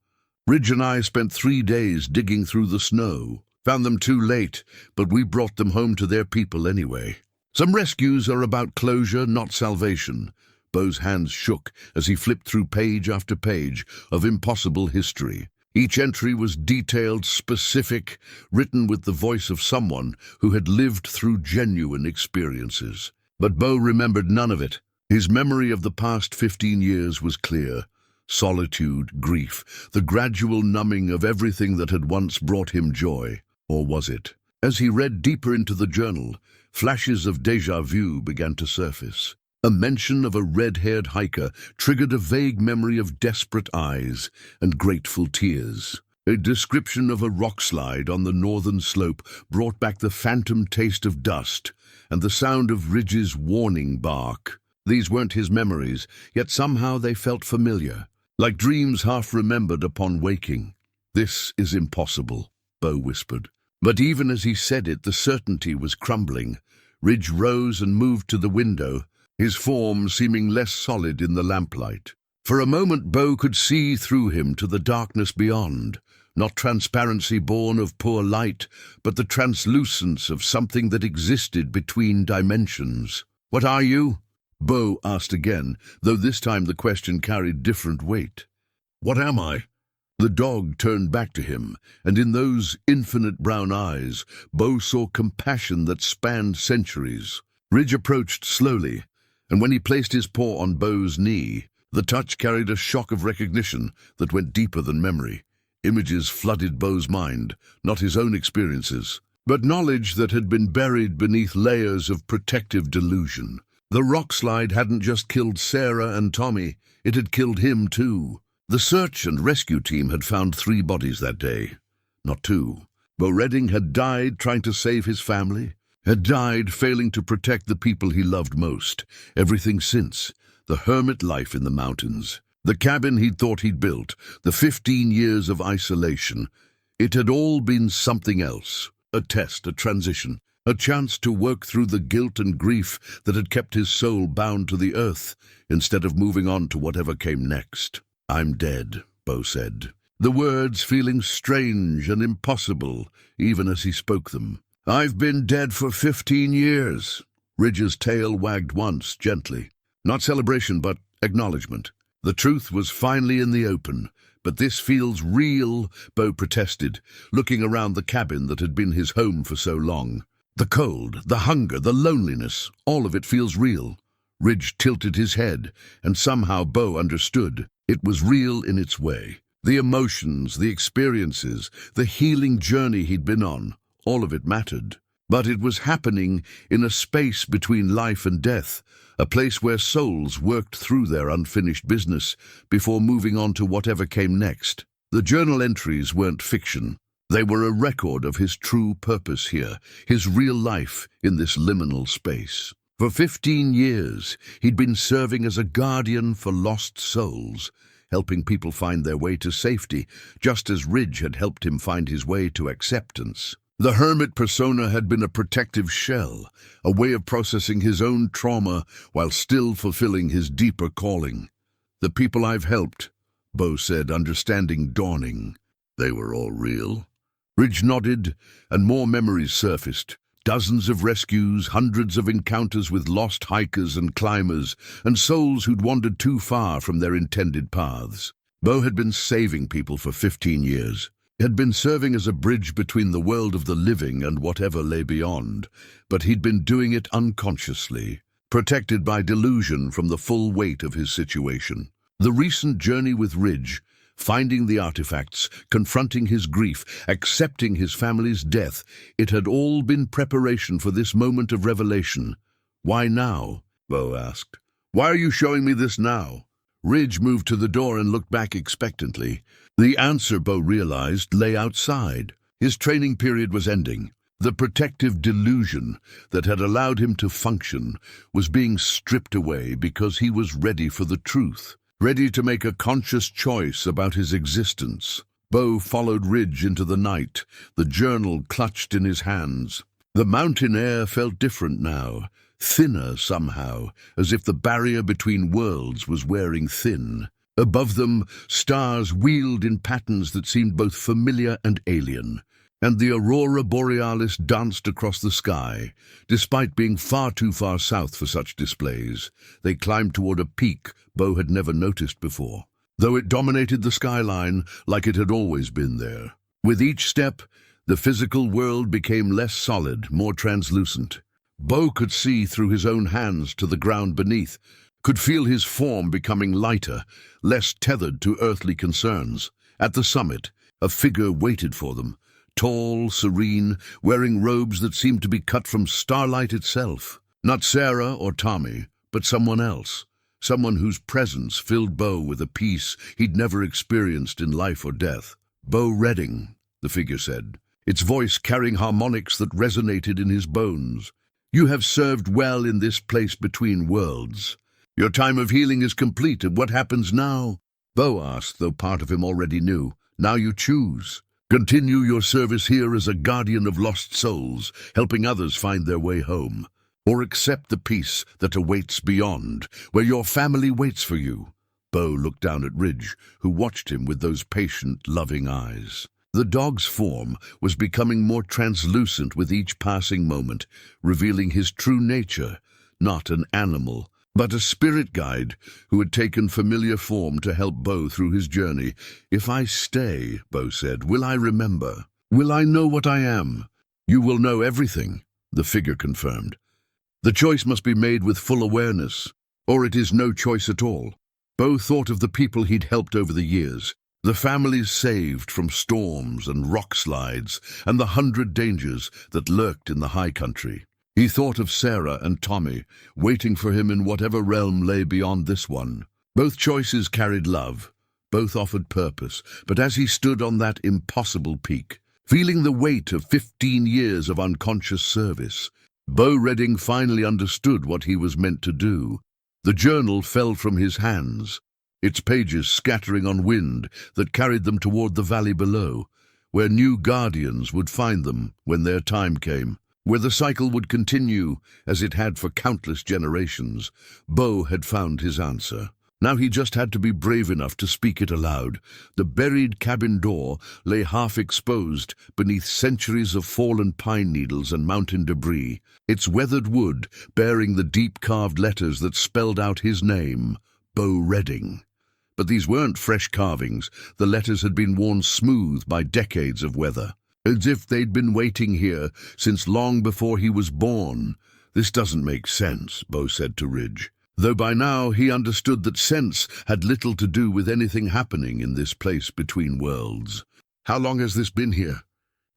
Speaker 1: Ridge and I spent 3 days digging through the snow. Found them too late, but we brought them home to their people anyway. Some rescues are about closure, not salvation. Beau's hands shook as he flipped through page after page of impossible history. Each entry was detailed, specific, written with the voice of someone who had lived through genuine experiences. But Beau remembered none of it. His memory of the past 15 years was clear. Solitude, grief, the gradual numbing of everything that had once brought him joy. Or was it? As he read deeper into the journal, flashes of déjà vu began to surface. A mention of a red-haired hiker triggered a vague memory of desperate eyes and grateful tears. A description of a rock slide on the northern slope brought back the phantom taste of dust and the sound of Ridge's warning bark. These weren't his memories, yet somehow they felt familiar, like dreams half-remembered upon waking. "This is impossible," Beau whispered. But even as he said it, the certainty was crumbling. Ridge rose and moved to the window, his form seeming less solid in the lamplight. For a moment Beau could see through him to the darkness beyond, not transparency born of poor light, but the translucence of something that existed between dimensions. "What are you?" Beau asked again, though this time the question carried different weight. "What am I?" The dog turned back to him, and in those infinite brown eyes, Beau saw compassion that spanned centuries. Ridge approached slowly, and when he placed his paw on Beau's knee, the touch carried a shock of recognition that went deeper than memory. Images flooded Beau's mind, not his own experiences, but knowledge that had been buried beneath layers of protective delusion. The rock slide hadn't just killed Sarah and Tommy, it had killed him too. The search and rescue team had found 3 bodies that day, not 2. Beau Redding had died trying to save his family, had died failing to protect the people he loved most. Everything since, the hermit life in the mountains, the cabin he'd thought he'd built, the 15 years of isolation, it had all been something else. A test, a transition, a chance to work through the guilt and grief that had kept his soul bound to the earth, instead of moving on to whatever came next. "I'm dead," Beau said, the words feeling strange and impossible even as he spoke them. "I've been dead for 15 years. Ridge's tail wagged once, gently. Not celebration, but acknowledgement. The truth was finally in the open. "But this feels real," Beau protested, looking around the cabin that had been his home for so long. "The cold, the hunger, the loneliness, all of it feels real." Ridge tilted his head, and somehow Beau understood. It was real in its way. The emotions, the experiences, the healing journey he'd been on, all of it mattered. But it was happening in a space between life and death, a place where souls worked through their unfinished business before moving on to whatever came next. The journal entries weren't fiction. They were a record of his true purpose here, his real life in this liminal space. For 15 years, he'd been serving as a guardian for lost souls, helping people find their way to safety, just as Ridge had helped him find his way to acceptance. The hermit persona had been a protective shell, a way of processing his own trauma while still fulfilling his deeper calling. "The people I've helped," Beau said, understanding dawning. "They were all real?" Ridge nodded, and more memories surfaced. Dozens of rescues, hundreds of encounters with lost hikers and climbers, and souls who'd wandered too far from their intended paths. Beau had been saving people for 15 years. He had been serving as a bridge between the world of the living and whatever lay beyond, but he'd been doing it unconsciously, protected by delusion from the full weight of his situation. The recent journey with Ridge, finding the artifacts, confronting his grief, accepting his family's death, it had all been preparation for this moment of revelation. "Why now?" Beau asked. "Why are you showing me this now?" Ridge moved to the door and looked back expectantly. The answer, Beau realized, lay outside. His training period was ending. The protective delusion that had allowed him to function was being stripped away because he was ready for the truth. Ready to make a conscious choice about his existence. Beau followed Ridge into the night, the journal clutched in his hands. The mountain air felt different now, thinner somehow, as if the barrier between worlds was wearing thin. Above them, stars wheeled in patterns that seemed both familiar and alien. and the aurora borealis danced across the sky. Despite being far too far south for such displays, they climbed toward a peak Bo had never noticed before, though it dominated the skyline like it had always been there. With each step, the physical world became less solid, more translucent. Bo could see through his own hands to the ground beneath, could feel his form becoming lighter, less tethered to earthly concerns. At the summit, a figure waited for them, tall, serene, wearing robes that seemed to be cut from starlight itself. Not Sarah or Tommy, but someone else. Someone whose presence filled Bo with a peace he'd never experienced in life or death. "Bo Redding," the figure said, its voice carrying harmonics that resonated in his bones. "You have served well in this place between worlds. Your time of healing is complete, and what happens now?" Bo asked, though part of him already knew. "Now you choose. Continue your service here as a guardian of lost souls, helping others find their way home. Or accept the peace that awaits beyond, where your family waits for you." Bo looked down at Ridge, who watched him with those patient, loving eyes. The dog's form was becoming more translucent with each passing moment, revealing his true nature, not an animal, but a spirit guide who had taken familiar form to help Bo through his journey. "If I stay," Bo said, "will I remember? Will I know what I am?" "You will know everything," the figure confirmed. "The choice must be made with full awareness, or it is no choice at all." Bo thought of the people he'd helped over the years, the families saved from storms and rock slides, and the 100 dangers that lurked in the high country. He thought of Sarah and Tommy, waiting for him in whatever realm lay beyond this one. Both choices carried love, both offered purpose, but as he stood on that impossible peak, feeling the weight of 15 years of unconscious service, Bo Redding finally understood what he was meant to do. The journal fell from his hands, its pages scattering on wind that carried them toward the valley below, where new guardians would find them when their time came. Where the cycle would continue, as it had for countless generations. Bo had found his answer. Now he just had to be brave enough to speak it aloud. The buried cabin door lay half-exposed beneath centuries of fallen pine needles and mountain debris, its weathered wood bearing the deep-carved letters that spelled out his name, Bo Redding. But these weren't fresh carvings. The letters had been worn smooth by decades of weather, as if they'd been waiting here since long before he was born. "This doesn't make sense," Bo said to Ridge, though by now he understood that sense had little to do with anything happening in this place between worlds. "How long has this been here?"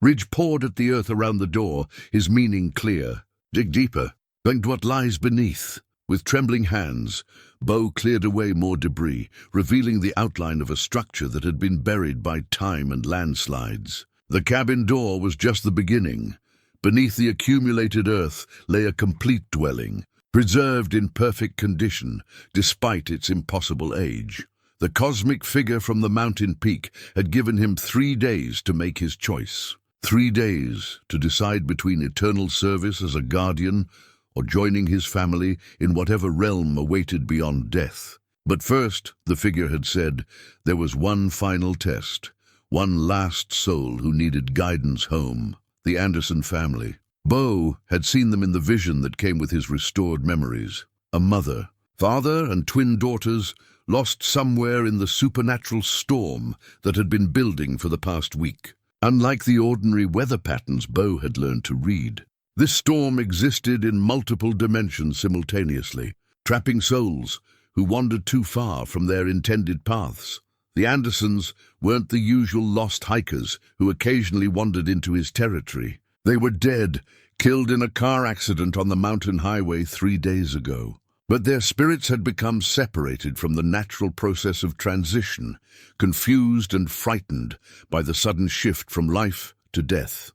Speaker 1: Ridge pawed at the earth around the door, his meaning clear. "Dig deeper. Find what lies beneath." With trembling hands, Bo cleared away more debris, revealing the outline of a structure that had been buried by time and landslides. The cabin door was just the beginning. Beneath the accumulated earth lay a complete dwelling, preserved in perfect condition despite its impossible age. The cosmic figure from the mountain peak had given him 3 days to make his choice. 3 days to decide between eternal service as a guardian or joining his family in whatever realm awaited beyond death. But first, the figure had said, there was one final test, one last soul who needed guidance home, the Anderson family. Bo had seen them in the vision that came with his restored memories. A mother, father, and twin daughters lost somewhere in the supernatural storm that had been building for the past week. Unlike the ordinary weather patterns Bo had learned to read, this storm existed in multiple dimensions simultaneously, trapping souls who wandered too far from their intended paths. The Andersons weren't the usual lost hikers who occasionally wandered into his territory. They were dead, killed in a car accident on the mountain highway 3 days ago. But their spirits had become separated from the natural process of transition, confused and frightened by the sudden shift from life to death.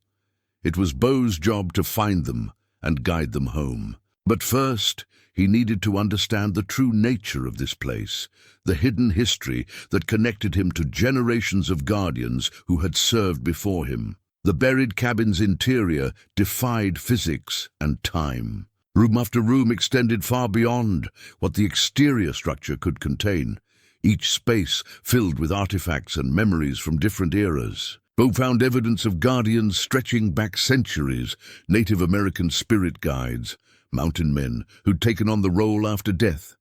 Speaker 1: It was Bo's job to find them and guide them home. But first, he needed to understand the true nature of this place, the hidden history that connected him to generations of guardians who had served before him. The buried cabin's interior defied physics and time. Room after room extended far beyond what the exterior structure could contain, each space filled with artifacts and memories from different eras. Bo found evidence of guardians stretching back centuries, Native American spirit guides, mountain men who'd taken on the role after death,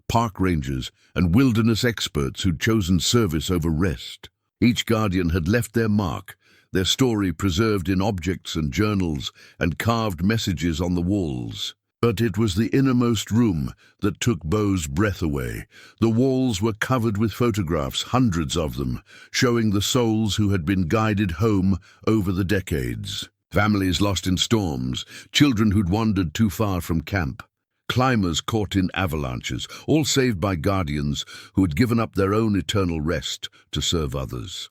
Speaker 1: park rangers and wilderness experts who'd chosen service over rest. Each guardian had left their mark, their story preserved in objects and journals and carved messages on the walls. But it was the innermost room that took Bo's breath away. The walls were covered with photographs, hundreds of them, showing the souls who had been guided home over the decades. Families lost in storms, children who'd wandered too far from camp, climbers caught in avalanches, all saved by guardians who had given up their own eternal rest to serve others.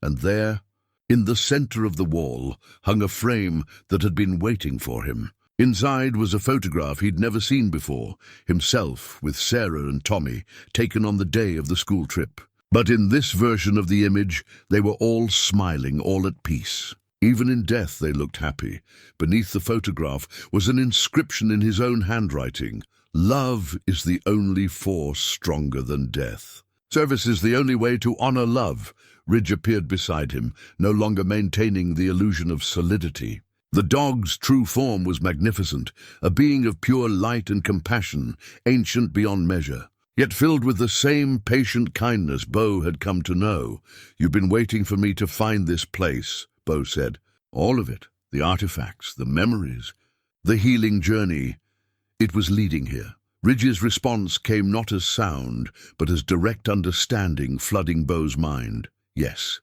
Speaker 1: And there, in the center of the wall, hung a frame that had been waiting for him. Inside was a photograph he'd never seen before, himself with Sarah and Tommy, taken on the day of the school trip. But in this version of the image, they were all smiling, all at peace. Even in death they looked happy. Beneath the photograph was an inscription in his own handwriting. "Love is the only force stronger than death." "Service is the only way to honor love." Ridge appeared beside him, no longer maintaining the illusion of solidity. The dog's true form was magnificent, a being of pure light and compassion, ancient beyond measure, yet filled with the same patient kindness Bo had come to know. "You've been waiting for me to find this place," Bo said. "All of it, the artifacts, the memories, the healing journey. It was leading here." Ridge's response came not as sound, but as direct understanding flooding Bo's mind. Yes,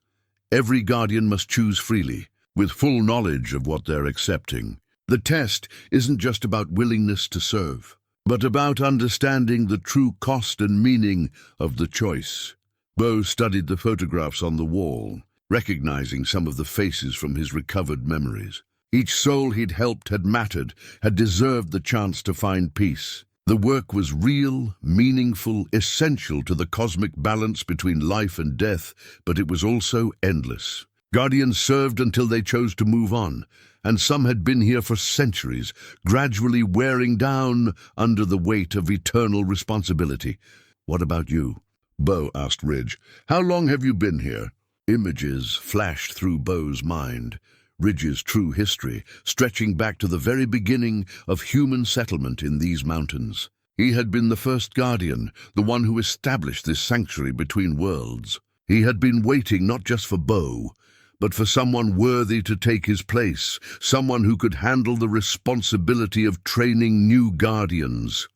Speaker 1: every guardian must choose freely, with full knowledge of what they're accepting. The test isn't just about willingness to serve, but about understanding the true cost and meaning of the choice. Bo studied the photographs on the wall, recognizing some of the faces from his recovered memories. Each soul he'd helped had mattered, had deserved the chance to find peace. The work was real, meaningful, essential to the cosmic balance between life and death, but it was also endless. Guardians served until they chose to move on, and some had been here for centuries, gradually wearing down under the weight of eternal responsibility. "What about you?" Bo asked Ridge. "How long have you been here?" Images flashed through Bo's mind. Ridge's true history, stretching back to the very beginning of human settlement in these mountains. He had been the first guardian, the one who established this sanctuary between worlds. He had been waiting not just for Bo, but for someone worthy to take his place, someone who could handle the responsibility of training new guardians.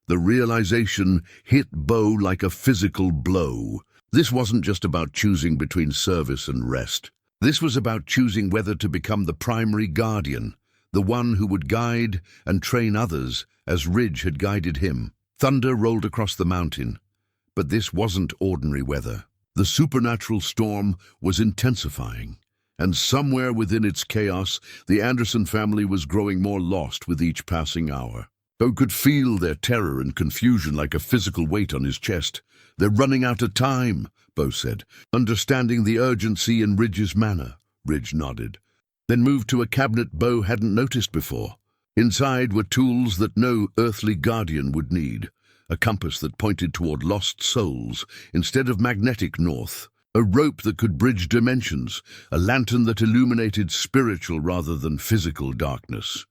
Speaker 1: The realization hit Bo like a physical blow. This wasn't just about choosing between service and rest. This was about choosing whether to become the primary guardian, the one who would guide and train others as Ridge had guided him. Thunder rolled across the mountain, but this wasn't ordinary weather. The supernatural storm was intensifying, and somewhere within its chaos, the Anderson family was growing more lost with each passing hour. Bo could feel their terror and confusion like a physical weight on his chest. "They're running out of time," Bo said, understanding the urgency in Ridge's manner. Ridge nodded, then moved to a cabinet Bo hadn't noticed before. Inside were tools that no earthly guardian would need. A compass that pointed toward lost souls instead of magnetic north, a rope that could bridge dimensions, a lantern that illuminated spiritual rather than physical darkness.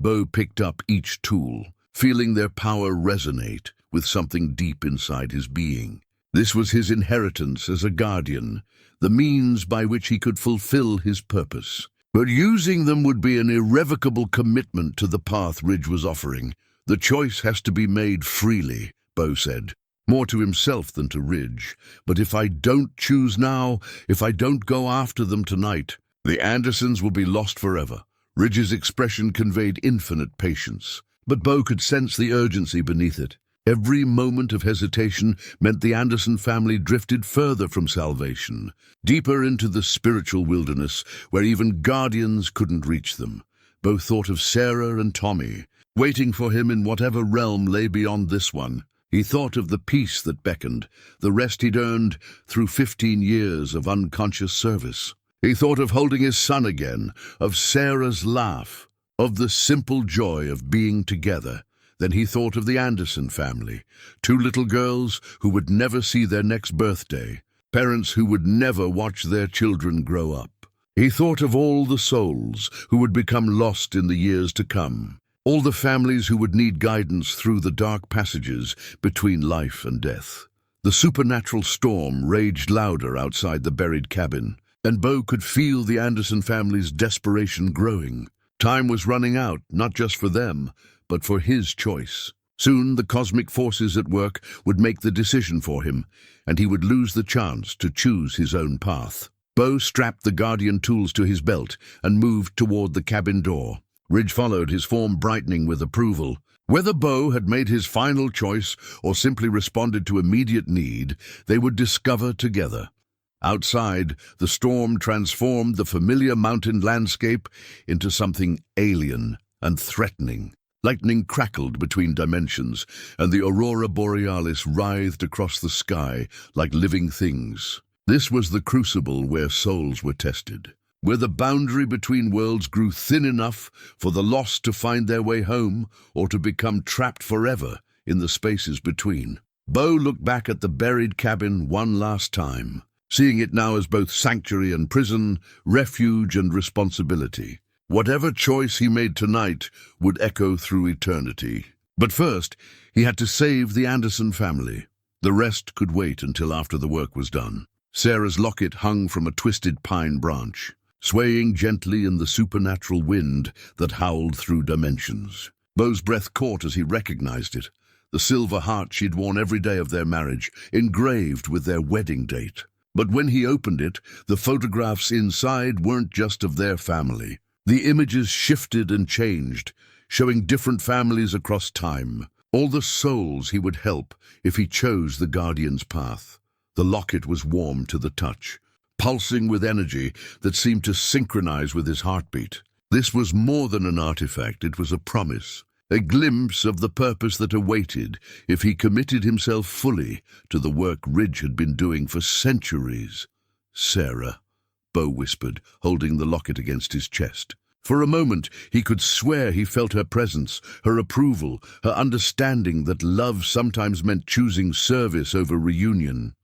Speaker 1: Bo picked up each tool, feeling their power resonate with something deep inside his being. This was his inheritance as a guardian, the means by which he could fulfill his purpose. But using them would be an irrevocable commitment to the path Ridge was offering. "The choice has to be made freely," Bo said, more to himself than to Ridge. "But if I don't choose now, if I don't go after them tonight, the Andersons will be lost forever." Ridge's expression conveyed infinite patience, but Bo could sense the urgency beneath it. Every moment of hesitation meant the Anderson family drifted further from salvation, deeper into the spiritual wilderness where even guardians couldn't reach them. Bo thought of Sarah and Tommy, waiting for him in whatever realm lay beyond this one. He thought of the peace that beckoned, the rest he'd earned through 15 years of unconscious service. He thought of holding his son again, of Sarah's laugh, of the simple joy of being together. Then he thought of the Anderson family, 2 little girls who would never see their next birthday, parents who would never watch their children grow up. He thought of all the souls who would become lost in the years to come, all the families who would need guidance through the dark passages between life and death. The supernatural storm raged louder outside the buried cabin, and Bo could feel the Anderson family's desperation growing. Time was running out, not just for them, but for his choice. Soon the cosmic forces at work would make the decision for him, and he would lose the chance to choose his own path. Bo strapped the guardian tools to his belt and moved toward the cabin door. Ridge followed, his form brightening with approval. Whether Bo had made his final choice or simply responded to immediate need, they would discover together. Outside, the storm transformed the familiar mountain landscape into something alien and threatening. Lightning crackled between dimensions, and the aurora borealis writhed across the sky like living things. This was the crucible where souls were tested, where the boundary between worlds grew thin enough for the lost to find their way home or to become trapped forever in the spaces between. Bo looked back at the buried cabin one last time, seeing it now as both sanctuary and prison, refuge and responsibility. Whatever choice he made tonight would echo through eternity. But first, he had to save the Anderson family. The rest could wait until after the work was done. Sarah's locket hung from a twisted pine branch, swaying gently in the supernatural wind that howled through dimensions. Bo's breath caught as he recognized it, the silver heart she'd worn every day of their marriage, engraved with their wedding date. But when he opened it, the photographs inside weren't just of their family. The images shifted and changed, showing different families across time, all the souls he would help if he chose the Guardian's path. The locket was warm to the touch, pulsing with energy that seemed to synchronize with his heartbeat. This was more than an artifact, it was a promise, a glimpse of the purpose that awaited if he committed himself fully to the work Ridge had been doing for centuries. "Sarah," Bo whispered, holding the locket against his chest. For a moment, he could swear he felt her presence, her approval, her understanding that love sometimes meant choosing service over reunion.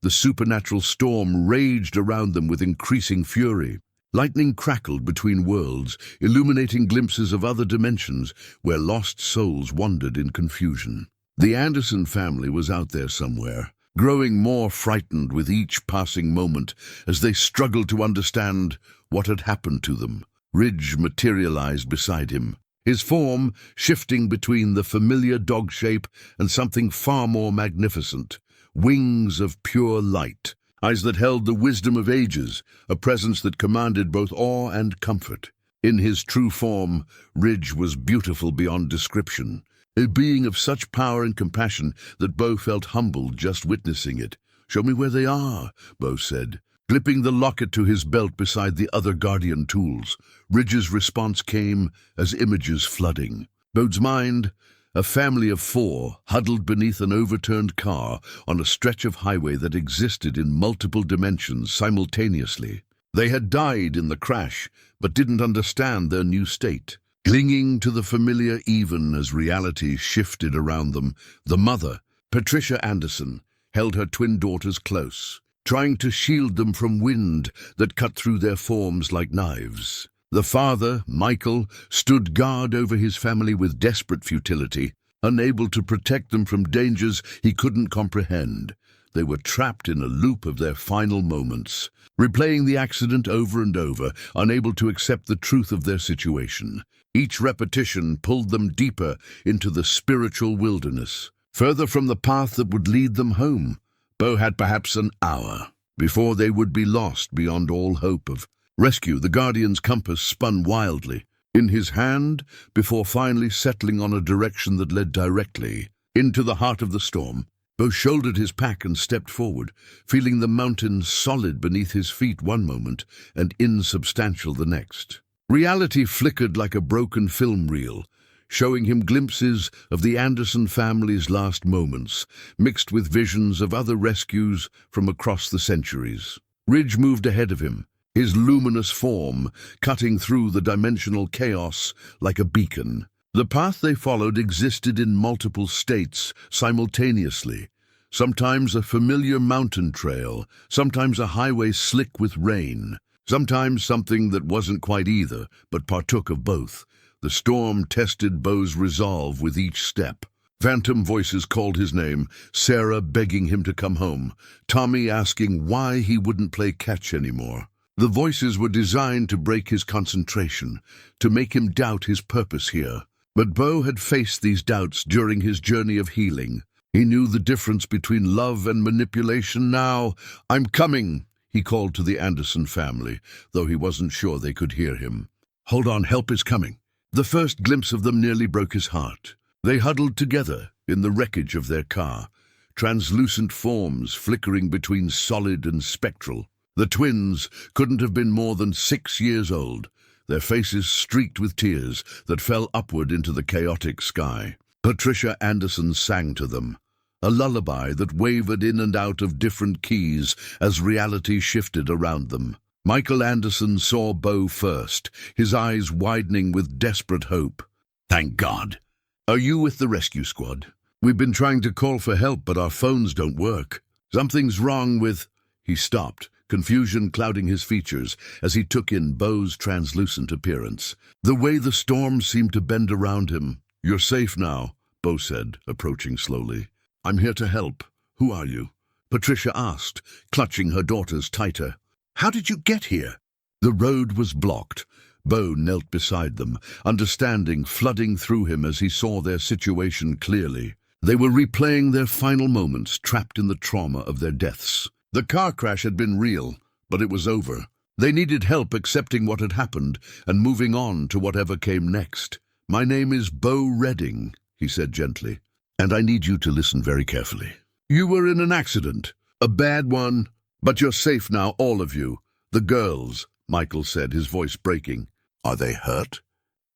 Speaker 1: The supernatural storm raged around them with increasing fury. Lightning crackled between worlds, illuminating glimpses of other dimensions where lost souls wandered in confusion. The Anderson family was out there somewhere, growing more frightened with each passing moment as they struggled to understand what had happened to them. Ridge materialized beside him, his form shifting between the familiar dog shape and something far more magnificent, wings of pure light, eyes that held the wisdom of ages, a presence that commanded both awe and comfort. In his true form, Ridge was beautiful beyond description, a being of such power and compassion that Bo felt humbled just witnessing it. "Show me where they are," Bo said, clipping the locket to his belt beside the other Guardian tools. Ridge's response came as images flooding. Bo's mind, a family of 4, huddled beneath an overturned car on a stretch of highway that existed in multiple dimensions simultaneously. They had died in the crash, but didn't understand their new state. Clinging to the familiar even as reality shifted around them, the mother, Patricia Anderson, held her twin daughters close, trying to shield them from wind that cut through their forms like knives. The father, Michael, stood guard over his family with desperate futility, unable to protect them from dangers he couldn't comprehend. They were trapped in a loop of their final moments, replaying the accident over and over, unable to accept the truth of their situation. Each repetition pulled them deeper into the spiritual wilderness, further from the path that would lead them home. Bo had perhaps an hour before they would be lost beyond all hope of rescue. The Guardian's compass spun wildly in his hand before finally settling on a direction that led directly into the heart of the storm. Bo shouldered his pack and stepped forward, feeling the mountain solid beneath his feet one moment and insubstantial the next. Reality flickered like a broken film reel, showing him glimpses of the Anderson family's last moments, mixed with visions of other rescues from across the centuries. Ridge moved ahead of him, his luminous form cutting through the dimensional chaos like a beacon. The path they followed existed in multiple states simultaneously, sometimes a familiar mountain trail, sometimes a highway slick with rain. Sometimes something that wasn't quite either, but partook of both. The storm tested Beau's resolve with each step. Phantom voices called his name, Sarah begging him to come home, Tommy asking why he wouldn't play catch anymore. The voices were designed to break his concentration, to make him doubt his purpose here. But Beau had faced these doubts during his journey of healing. He knew the difference between love and manipulation now. "I'm coming," he called to the Anderson family, though he wasn't sure they could hear him. "Hold on, help is coming." The first glimpse of them nearly broke his heart. They huddled together in the wreckage of their car, translucent forms flickering between solid and spectral. The twins couldn't have been more than 6 years old, their faces streaked with tears that fell upward into the chaotic sky. Patricia Anderson sang to them, a lullaby that wavered in and out of different keys as reality shifted around them. Michael Anderson saw Beau first, his eyes widening with desperate hope. "Thank God. Are you with the rescue squad? We've been trying to call for help, but our phones don't work. Something's wrong with—" He stopped, confusion clouding his features as he took in Beau's translucent appearance. The way the storm seemed to bend around him. "You're safe now," Beau said, approaching slowly. "I'm here to help. Who are you?" Patricia asked, clutching her daughters tighter. "How did you get here?" The road was blocked. Beau knelt beside them, understanding flooding through him as he saw their situation clearly. They were replaying their final moments, trapped in the trauma of their deaths. The car crash had been real, but it was over. They needed help accepting what had happened and moving on to whatever came next. "My name is Beau Redding," he said gently, "and I need you to listen very carefully. You were in an accident, a bad one, but you're safe now, all of you. The girls," Michael said, his voice breaking. "Are they hurt?"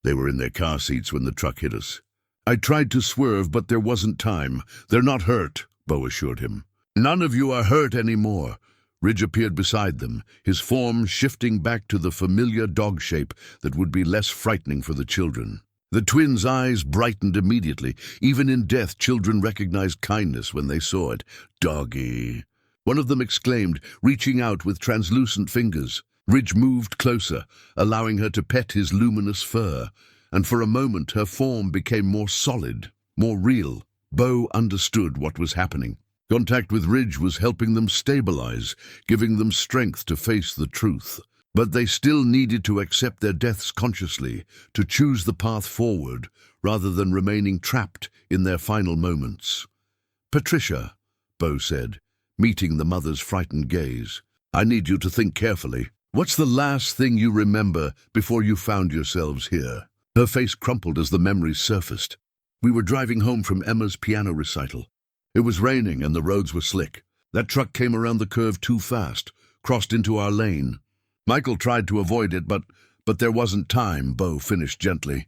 Speaker 1: "They were in their car seats when the truck hit us. I tried to swerve, but there wasn't time. They're not hurt," Beau assured him. "None of you are hurt anymore." Ridge appeared beside them, his form shifting back to the familiar dog shape that would be less frightening for the children. The twins' eyes brightened immediately. Even in death, children recognized kindness when they saw it. "Doggy," one of them exclaimed, reaching out with translucent fingers. Ridge moved closer, allowing her to pet his luminous fur, and for a moment her form became more solid, more real. Beau understood what was happening. Contact with Ridge was helping them stabilize, giving them strength to face the truth. But they still needed to accept their deaths consciously, to choose the path forward, rather than remaining trapped in their final moments. "Patricia," Beau said, meeting the mother's frightened gaze, "I need you to think carefully. What's the last thing you remember before you found yourselves here?" Her face crumpled as the memories surfaced. "We were driving home from Emma's piano recital. It was raining and the roads were slick. That truck came around the curve too fast, crossed into our lane. Michael tried to avoid it, but there wasn't time," Beau finished gently.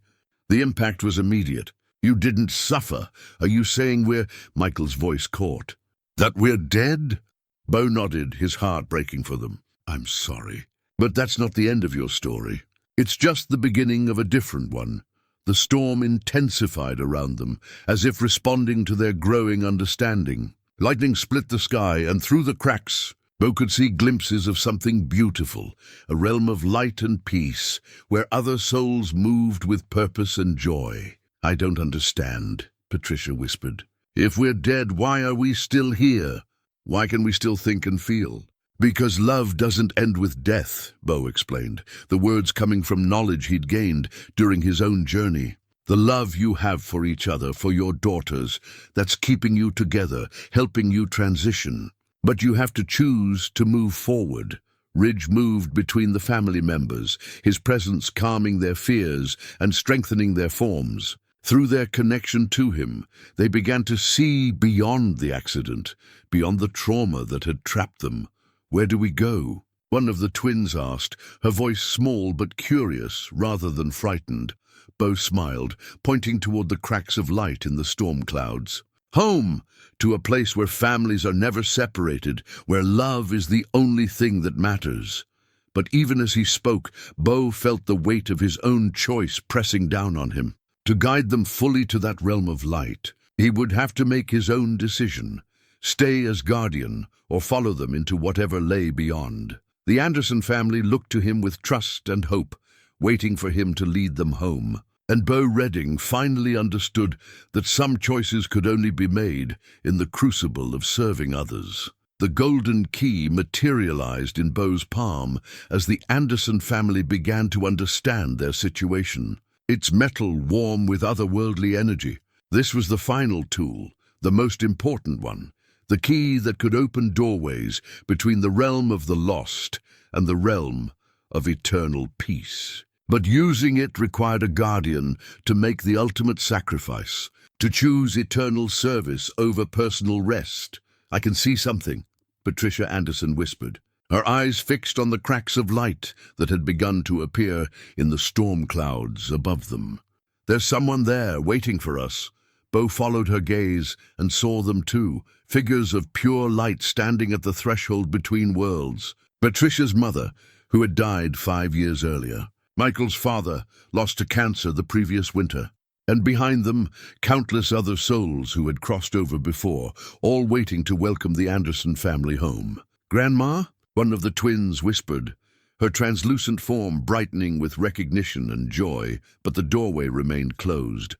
Speaker 1: "The impact was immediate. You didn't suffer. Are you saying we're—" Michael's voice caught. "That we're dead?" Beau nodded, his heart breaking for them. "I'm sorry. But that's not the end of your story. It's just the beginning of a different one." The storm intensified around them, as if responding to their growing understanding. Lightning split the sky, and through the cracks, Beau could see glimpses of something beautiful, a realm of light and peace, where other souls moved with purpose and joy. "I don't understand," Patricia whispered. "If we're dead, why are we still here? Why can we still think and feel?" "Because love doesn't end with death," Beau explained, the words coming from knowledge he'd gained during his own journey. "The love you have for each other, for your daughters, that's keeping you together, helping you transition. But you have to choose to move forward." Ridge moved between the family members, his presence calming their fears and strengthening their forms. Through their connection to him, they began to see beyond the accident, beyond the trauma that had trapped them. "Where do we go?" one of the twins asked, her voice small but curious rather than frightened. Beau smiled, pointing toward the cracks of light in the storm clouds. "Home! To a place where families are never separated, where love is the only thing that matters." But even as he spoke, Beau felt the weight of his own choice pressing down on him. To guide them fully to that realm of light, he would have to make his own decision. Stay as guardian, or follow them into whatever lay beyond. The Anderson family looked to him with trust and hope, waiting for him to lead them home. And Bo Redding finally understood that some choices could only be made in the crucible of serving others. The golden key materialized in Bo's palm as the Anderson family began to understand their situation. Its metal warm with otherworldly energy. This was the final tool, the most important one, the key that could open doorways between the realm of the lost and the realm of eternal peace. But using it required a guardian to make the ultimate sacrifice, to choose eternal service over personal rest. "I can see something," Patricia Anderson whispered, her eyes fixed on the cracks of light that had begun to appear in the storm clouds above them. "There's someone there waiting for us." Bo followed her gaze and saw them too, figures of pure light standing at the threshold between worlds. Patricia's mother, who had died 5 years earlier. Michael's father, lost to cancer the previous winter. And behind them, countless other souls who had crossed over before, all waiting to welcome the Anderson family home. "Grandma?" one of the twins whispered, her translucent form brightening with recognition and joy, but the doorway remained closed,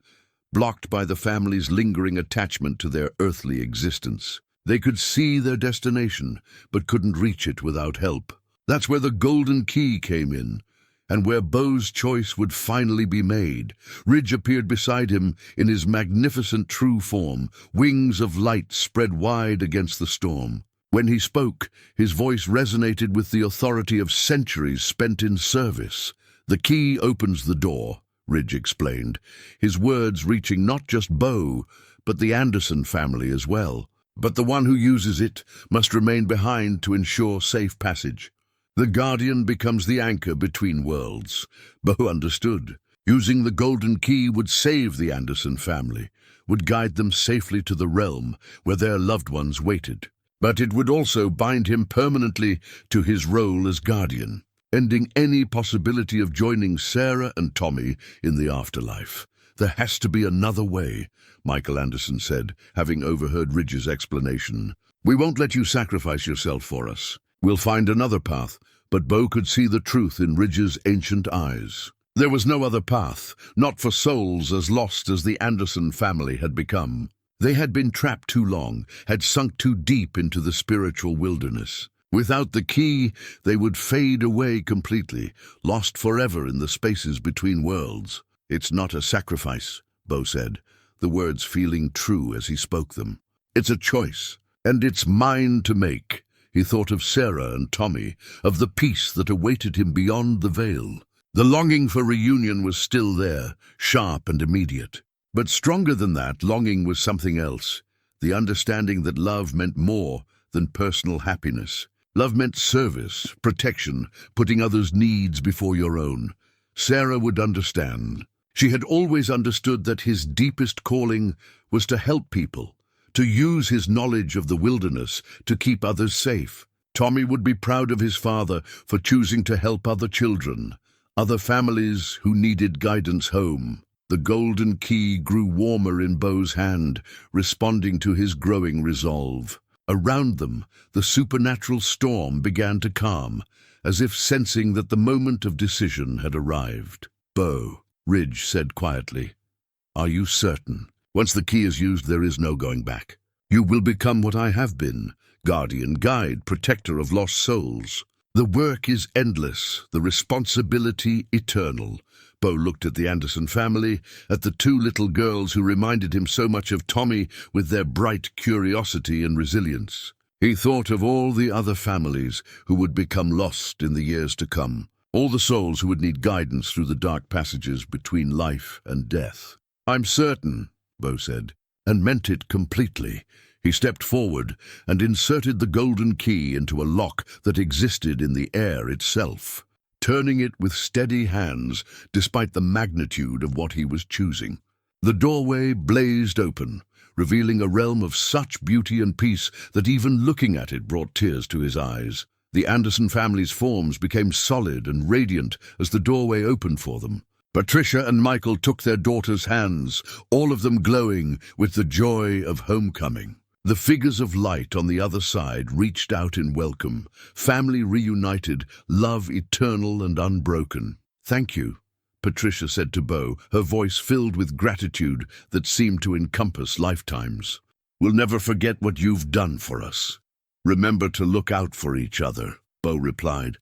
Speaker 1: blocked by the family's lingering attachment to their earthly existence. They could see their destination, but couldn't reach it without help. That's where the golden key came in, and where Bo's choice would finally be made. Ridge appeared beside him in his magnificent true form, wings of light spread wide against the storm. When he spoke, his voice resonated with the authority of centuries spent in service. "The key opens the door," Ridge explained, his words reaching not just Bo, but the Anderson family as well. "But the one who uses it must remain behind to ensure safe passage. The guardian becomes the anchor between worlds." Bo understood. Using the golden key would save the Anderson family, would guide them safely to the realm where their loved ones waited. But it would also bind him permanently to his role as guardian, ending any possibility of joining Sarah and Tommy in the afterlife. "There has to be another way," Michael Anderson said, having overheard Ridge's explanation. "We won't let you sacrifice yourself for us. We'll find another path." But Bo could see the truth in Ridge's ancient eyes. There was no other path, not for souls as lost as the Anderson family had become. They had been trapped too long, had sunk too deep into the spiritual wilderness. Without the key, they would fade away completely, lost forever in the spaces between worlds. "It's not a sacrifice," Bo said, the words feeling true as he spoke them. "It's a choice, and it's mine to make." He thought of Sarah and Tommy, of the peace that awaited him beyond the veil. The longing for reunion was still there, sharp and immediate. But stronger than that, longing was something else. The understanding that love meant more than personal happiness. Love meant service, protection, putting others' needs before your own. Sarah would understand. She had always understood that his deepest calling was to help people, to use his knowledge of the wilderness to keep others safe. Tommy would be proud of his father for choosing to help other children, other families who needed guidance home. The golden key grew warmer in Bo's hand, responding to his growing resolve. Around them, the supernatural storm began to calm, as if sensing that the moment of decision had arrived. "Bo," Ridge said quietly, "are you certain? Once the key is used, there is no going back. You will become what I have been, guardian, guide, protector of lost souls. The work is endless, the responsibility eternal." Bo looked at the Anderson family, at the two little girls who reminded him so much of Tommy with their bright curiosity and resilience. He thought of all the other families who would become lost in the years to come, all the souls who would need guidance through the dark passages between life and death. "I'm certain," Bo said, and meant it completely. He stepped forward and inserted the golden key into a lock that existed in the air itself, turning it with steady hands despite the magnitude of what he was choosing. The doorway blazed open, revealing a realm of such beauty and peace that even looking at it brought tears to his eyes. The Anderson family's forms became solid and radiant as the doorway opened for them. Patricia and Michael took their daughters' hands, all of them glowing with the joy of homecoming. The figures of light on the other side reached out in welcome, family reunited, love eternal and unbroken. "Thank you," Patricia said to Bo, her voice filled with gratitude that seemed to encompass lifetimes. "We'll never forget what you've done for us." "Remember to look out for each other," Bo replied.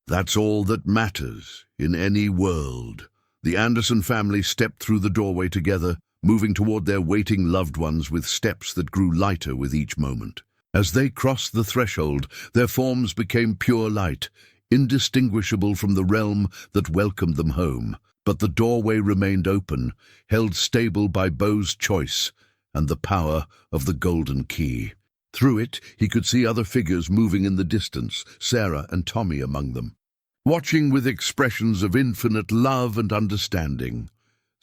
Speaker 1: "That's all that matters in any world." The Anderson family stepped through the doorway together, moving toward their waiting loved ones with steps that grew lighter with each moment. As they crossed the threshold, their forms became pure light, indistinguishable from the realm that welcomed them home. But the doorway remained open, held stable by Bo's choice and the power of the golden key. Through it, he could see other figures moving in the distance, Sarah and Tommy among them, watching with expressions of infinite love and understanding.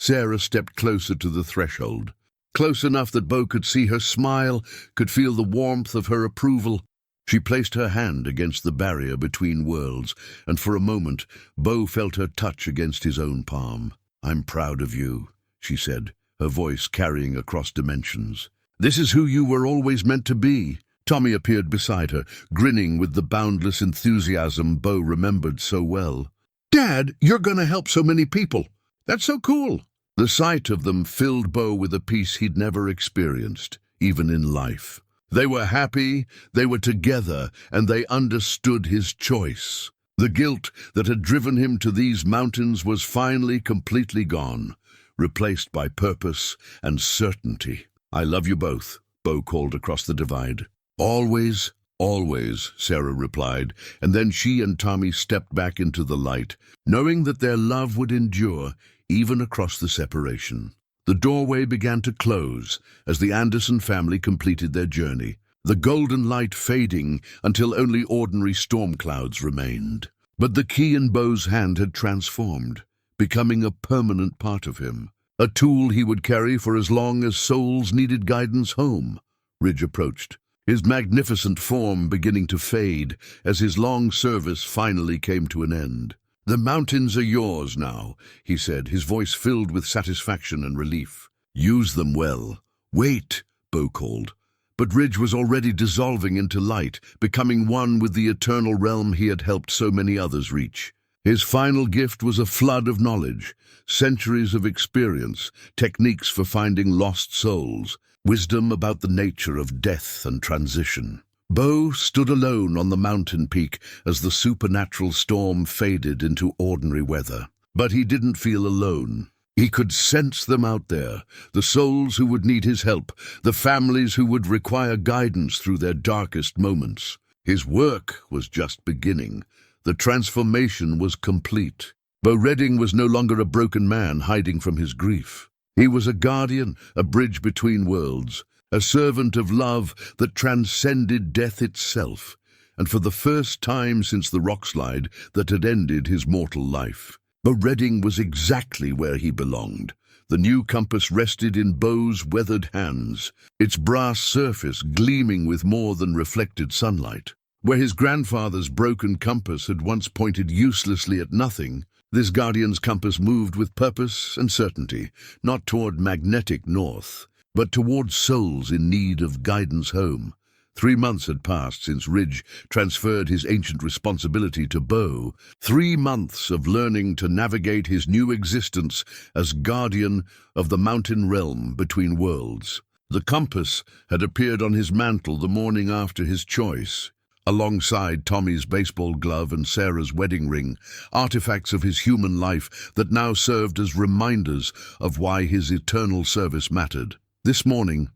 Speaker 1: Sarah stepped closer to the threshold, close enough that Bo could see her smile, could feel the warmth of her approval. She placed her hand against the barrier between worlds, and for a moment, Bo felt her touch against his own palm. "I'm proud of you," she said, her voice carrying across dimensions. "This is who you were always meant to be." Tommy appeared beside her, grinning with the boundless enthusiasm Bo remembered so well. "Dad, you're gonna help so many people. That's so cool." The sight of them filled Bo with a peace he'd never experienced, even in life. They were happy, they were together, and they understood his choice. The guilt that had driven him to these mountains was finally completely gone, replaced by purpose and certainty. "I love you both," Bo called across the divide. "Always, always," Sarah replied, and then she and Tommy stepped back into the light, knowing that their love would endure even across the separation. The doorway began to close as the Anderson family completed their journey, the golden light fading until only ordinary storm clouds remained. But the key in Bo's hand had transformed, becoming a permanent part of him, a tool he would carry for as long as souls needed guidance home. Ridge approached, his magnificent form beginning to fade as his long service finally came to an end. "The mountains are yours now," he said, his voice filled with satisfaction and relief. "Use them well." "Wait," Bo called. But Ridge was already dissolving into light, becoming one with the eternal realm he had helped so many others reach. His final gift was a flood of knowledge, centuries of experience, techniques for finding lost souls, wisdom about the nature of death and transition. Bo stood alone on the mountain peak as the supernatural storm faded into ordinary weather. But he didn't feel alone. He could sense them out there, the souls who would need his help, the families who would require guidance through their darkest moments. His work was just beginning. The transformation was complete. Bo Redding was no longer a broken man hiding from his grief. He was a guardian, a bridge between worlds, a servant of love that transcended death itself, and for the first time since the rockslide that had ended his mortal life, Bo Redding was exactly where he belonged. The new compass rested in Bo's weathered hands, its brass surface gleaming with more than reflected sunlight. Where his grandfather's broken compass had once pointed uselessly at nothing, this guardian's compass moved with purpose and certainty, not toward magnetic north, but toward souls in need of guidance home. 3 months had passed since Ridge transferred his ancient responsibility to Bo. 3 months of learning to navigate his new existence as guardian of the mountain realm between worlds. The compass had appeared on his mantle the morning after his choice, alongside Tommy's baseball glove and Sarah's wedding ring, artifacts of his human life that now served as reminders of why his eternal service mattered. This morning,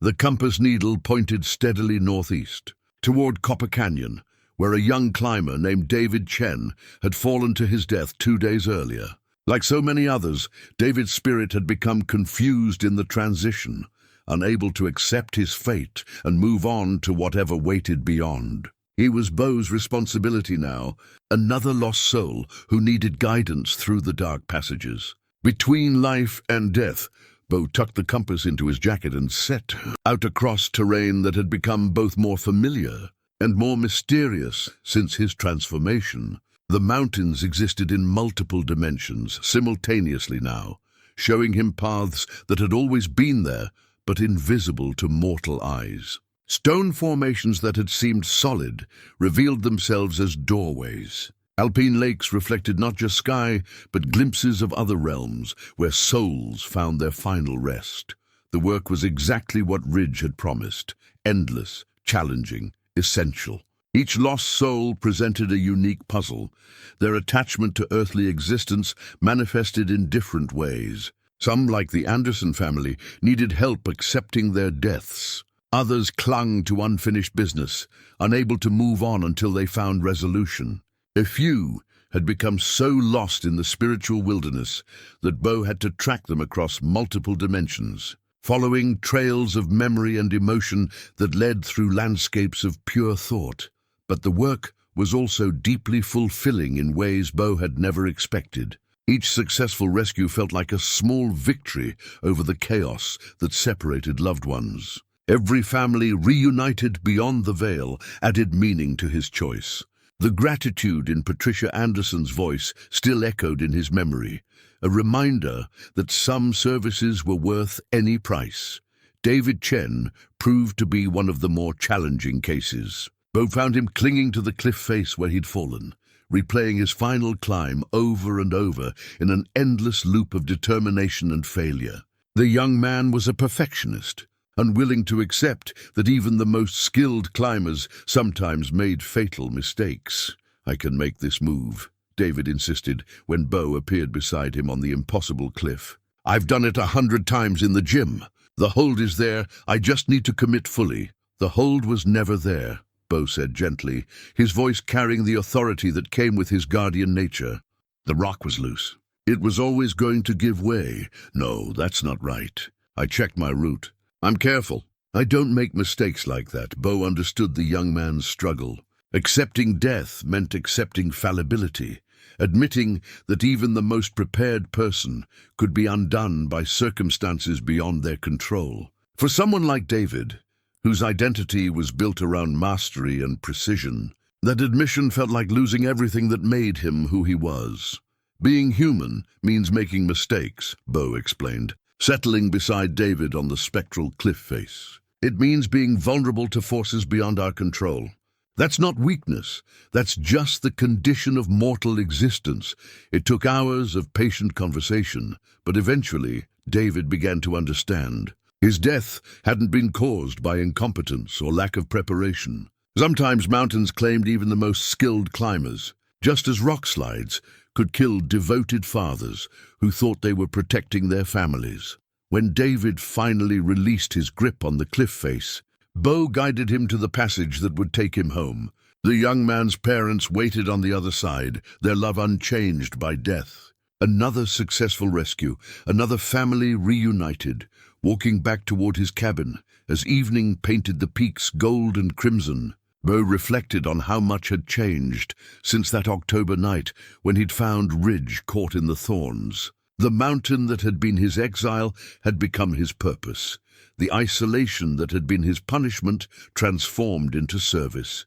Speaker 1: the compass needle pointed steadily northeast, toward Copper Canyon, where a young climber named David Chen had fallen to his death 2 days earlier. Like so many others, David's spirit had become confused in the transition, unable to accept his fate and move on to whatever waited beyond. He was Bo's responsibility now, another lost soul who needed guidance through the dark passages. Between life and death, Bo tucked the compass into his jacket and set out across terrain that had become both more familiar and more mysterious since his transformation. The mountains existed in multiple dimensions simultaneously now, showing him paths that had always been there, but invisible to mortal eyes. Stone formations that had seemed solid revealed themselves as doorways. Alpine lakes reflected not just sky, but glimpses of other realms where souls found their final rest. The work was exactly what Ridge had promised: endless, challenging, essential. Each lost soul presented a unique puzzle, their attachment to earthly existence manifested in different ways. Some, like the Anderson family, needed help accepting their deaths. Others clung to unfinished business, unable to move on until they found resolution. A few had become so lost in the spiritual wilderness that Bo had to track them across multiple dimensions, following trails of memory and emotion that led through landscapes of pure thought. But the work was also deeply fulfilling in ways Bo had never expected. Each successful rescue felt like a small victory over the chaos that separated loved ones. Every family reunited beyond the veil added meaning to his choice. The gratitude in Patricia Anderson's voice still echoed in his memory, a reminder that some services were worth any price. David Chen proved to be one of the more challenging cases. Bo found him clinging to the cliff face where he'd fallen, replaying his final climb over and over in an endless loop of determination and failure. The young man was a perfectionist, unwilling to accept that even the most skilled climbers sometimes made fatal mistakes. "I can make this move," David insisted when Bo appeared beside him on the impossible cliff. "I've done it 100 times in the gym. The hold is there, I just need to commit fully." "The hold was never there," Bo said gently, his voice carrying the authority that came with his guardian nature. "The rock was loose. It was always going to give way." "No, that's not right. I checked my route. I'm careful. I don't make mistakes like that." Bo understood the young man's struggle. Accepting death meant accepting fallibility, admitting that even the most prepared person could be undone by circumstances beyond their control. For someone like David, whose identity was built around mastery and precision, that admission felt like losing everything that made him who he was. "Being human means making mistakes," Bo explained, settling beside David on the spectral cliff face. "It means being vulnerable to forces beyond our control. That's not weakness, that's just the condition of mortal existence." It took hours of patient conversation, but eventually David began to understand. His death hadn't been caused by incompetence or lack of preparation. Sometimes mountains claimed even the most skilled climbers, just as rock slides could kill devoted fathers who thought they were protecting their families. When David finally released his grip on the cliff face, Bo guided him to the passage that would take him home. The young man's parents waited on the other side, their love unchanged by death. Another successful rescue, another family reunited, walking back toward his cabin as evening painted the peaks gold and crimson. Bo reflected on how much had changed since that October night when he'd found Ridge caught in the thorns. The mountain that had been his exile had become his purpose. The isolation that had been his punishment transformed into service.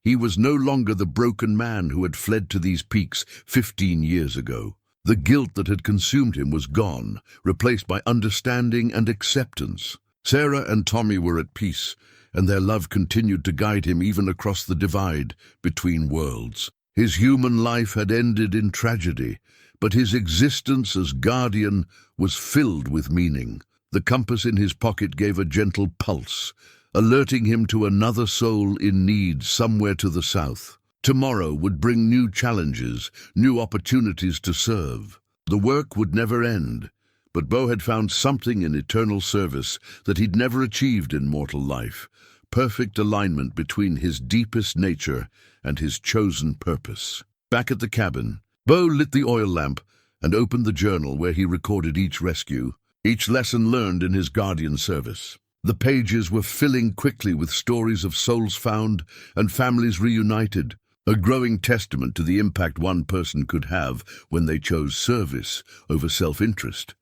Speaker 1: He was no longer the broken man who had fled to these peaks 15 years ago. The guilt that had consumed him was gone, replaced by understanding and acceptance. Sarah and Tommy were at peace, and their love continued to guide him even across the divide between worlds. His human life had ended in tragedy, but his existence as guardian was filled with meaning. The compass in his pocket gave a gentle pulse, alerting him to another soul in need somewhere to the south. Tomorrow would bring new challenges, new opportunities to serve. The work would never end, but Bo had found something in eternal service that he'd never achieved in mortal life. Perfect alignment between his deepest nature and his chosen purpose. Back at the cabin, Bo lit the oil lamp and opened the journal where he recorded each rescue, each lesson learned in his guardian service. The pages were filling quickly with stories of souls found and families reunited, a growing testament to the impact one person could have when they chose service over self-interest.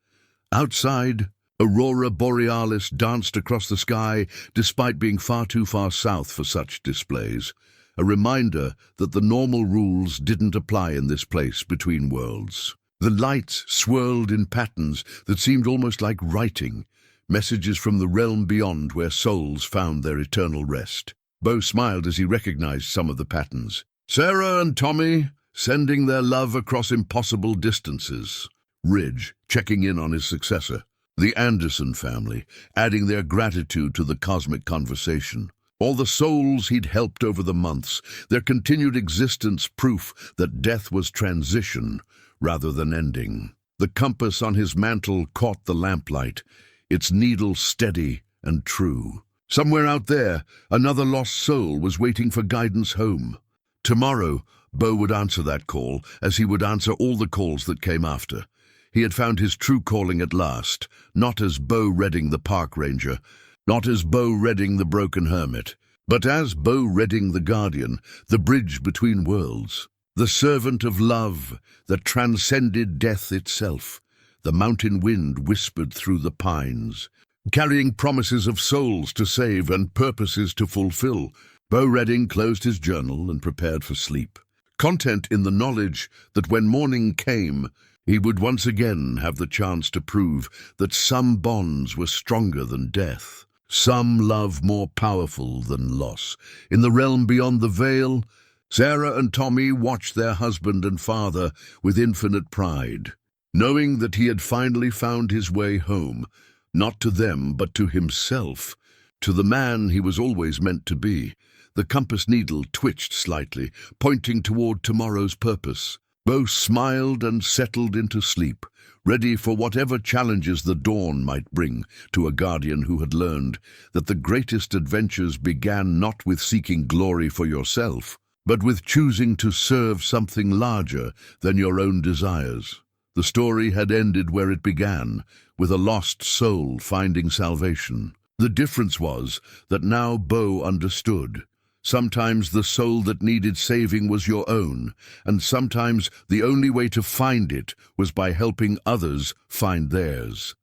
Speaker 1: Outside, Aurora Borealis danced across the sky despite being far too far south for such displays, a reminder that the normal rules didn't apply in this place between worlds. The lights swirled in patterns that seemed almost like writing, messages from the realm beyond where souls found their eternal rest. Bo smiled as he recognized some of the patterns. Sarah and Tommy, sending their love across impossible distances. Ridge, checking in on his successor. The Anderson family, adding their gratitude to the cosmic conversation. All the souls he'd helped over the months, their continued existence proof that death was transition rather than ending. The compass on his mantle caught the lamplight, its needle steady and true. Somewhere out there, another lost soul was waiting for guidance home. Tomorrow, Bo would answer that call, as he would answer all the calls that came after. He had found his true calling at last, not as Bo Redding the park ranger, not as Bo Redding the broken hermit, but as Bo Redding the guardian, the bridge between worlds, the servant of love that transcended death itself. The mountain wind whispered through the pines, carrying promises of souls to save and purposes to fulfill. Bo Redding closed his journal and prepared for sleep, content in the knowledge that when morning came, he would once again have the chance to prove that some bonds were stronger than death, some love more powerful than loss. In the realm beyond the veil, Sarah and Tommy watched their husband and father with infinite pride, knowing that he had finally found his way home, not to them but to himself, to the man he was always meant to be. The compass needle twitched slightly, pointing toward tomorrow's purpose. Bo smiled and settled into sleep, ready for whatever challenges the dawn might bring, to a guardian who had learned that the greatest adventures began not with seeking glory for yourself, but with choosing to serve something larger than your own desires. The story had ended where it began, with a lost soul finding salvation. The difference was that now Bo understood. Sometimes the soul that needed saving was your own, and sometimes the only way to find it was by helping others find theirs.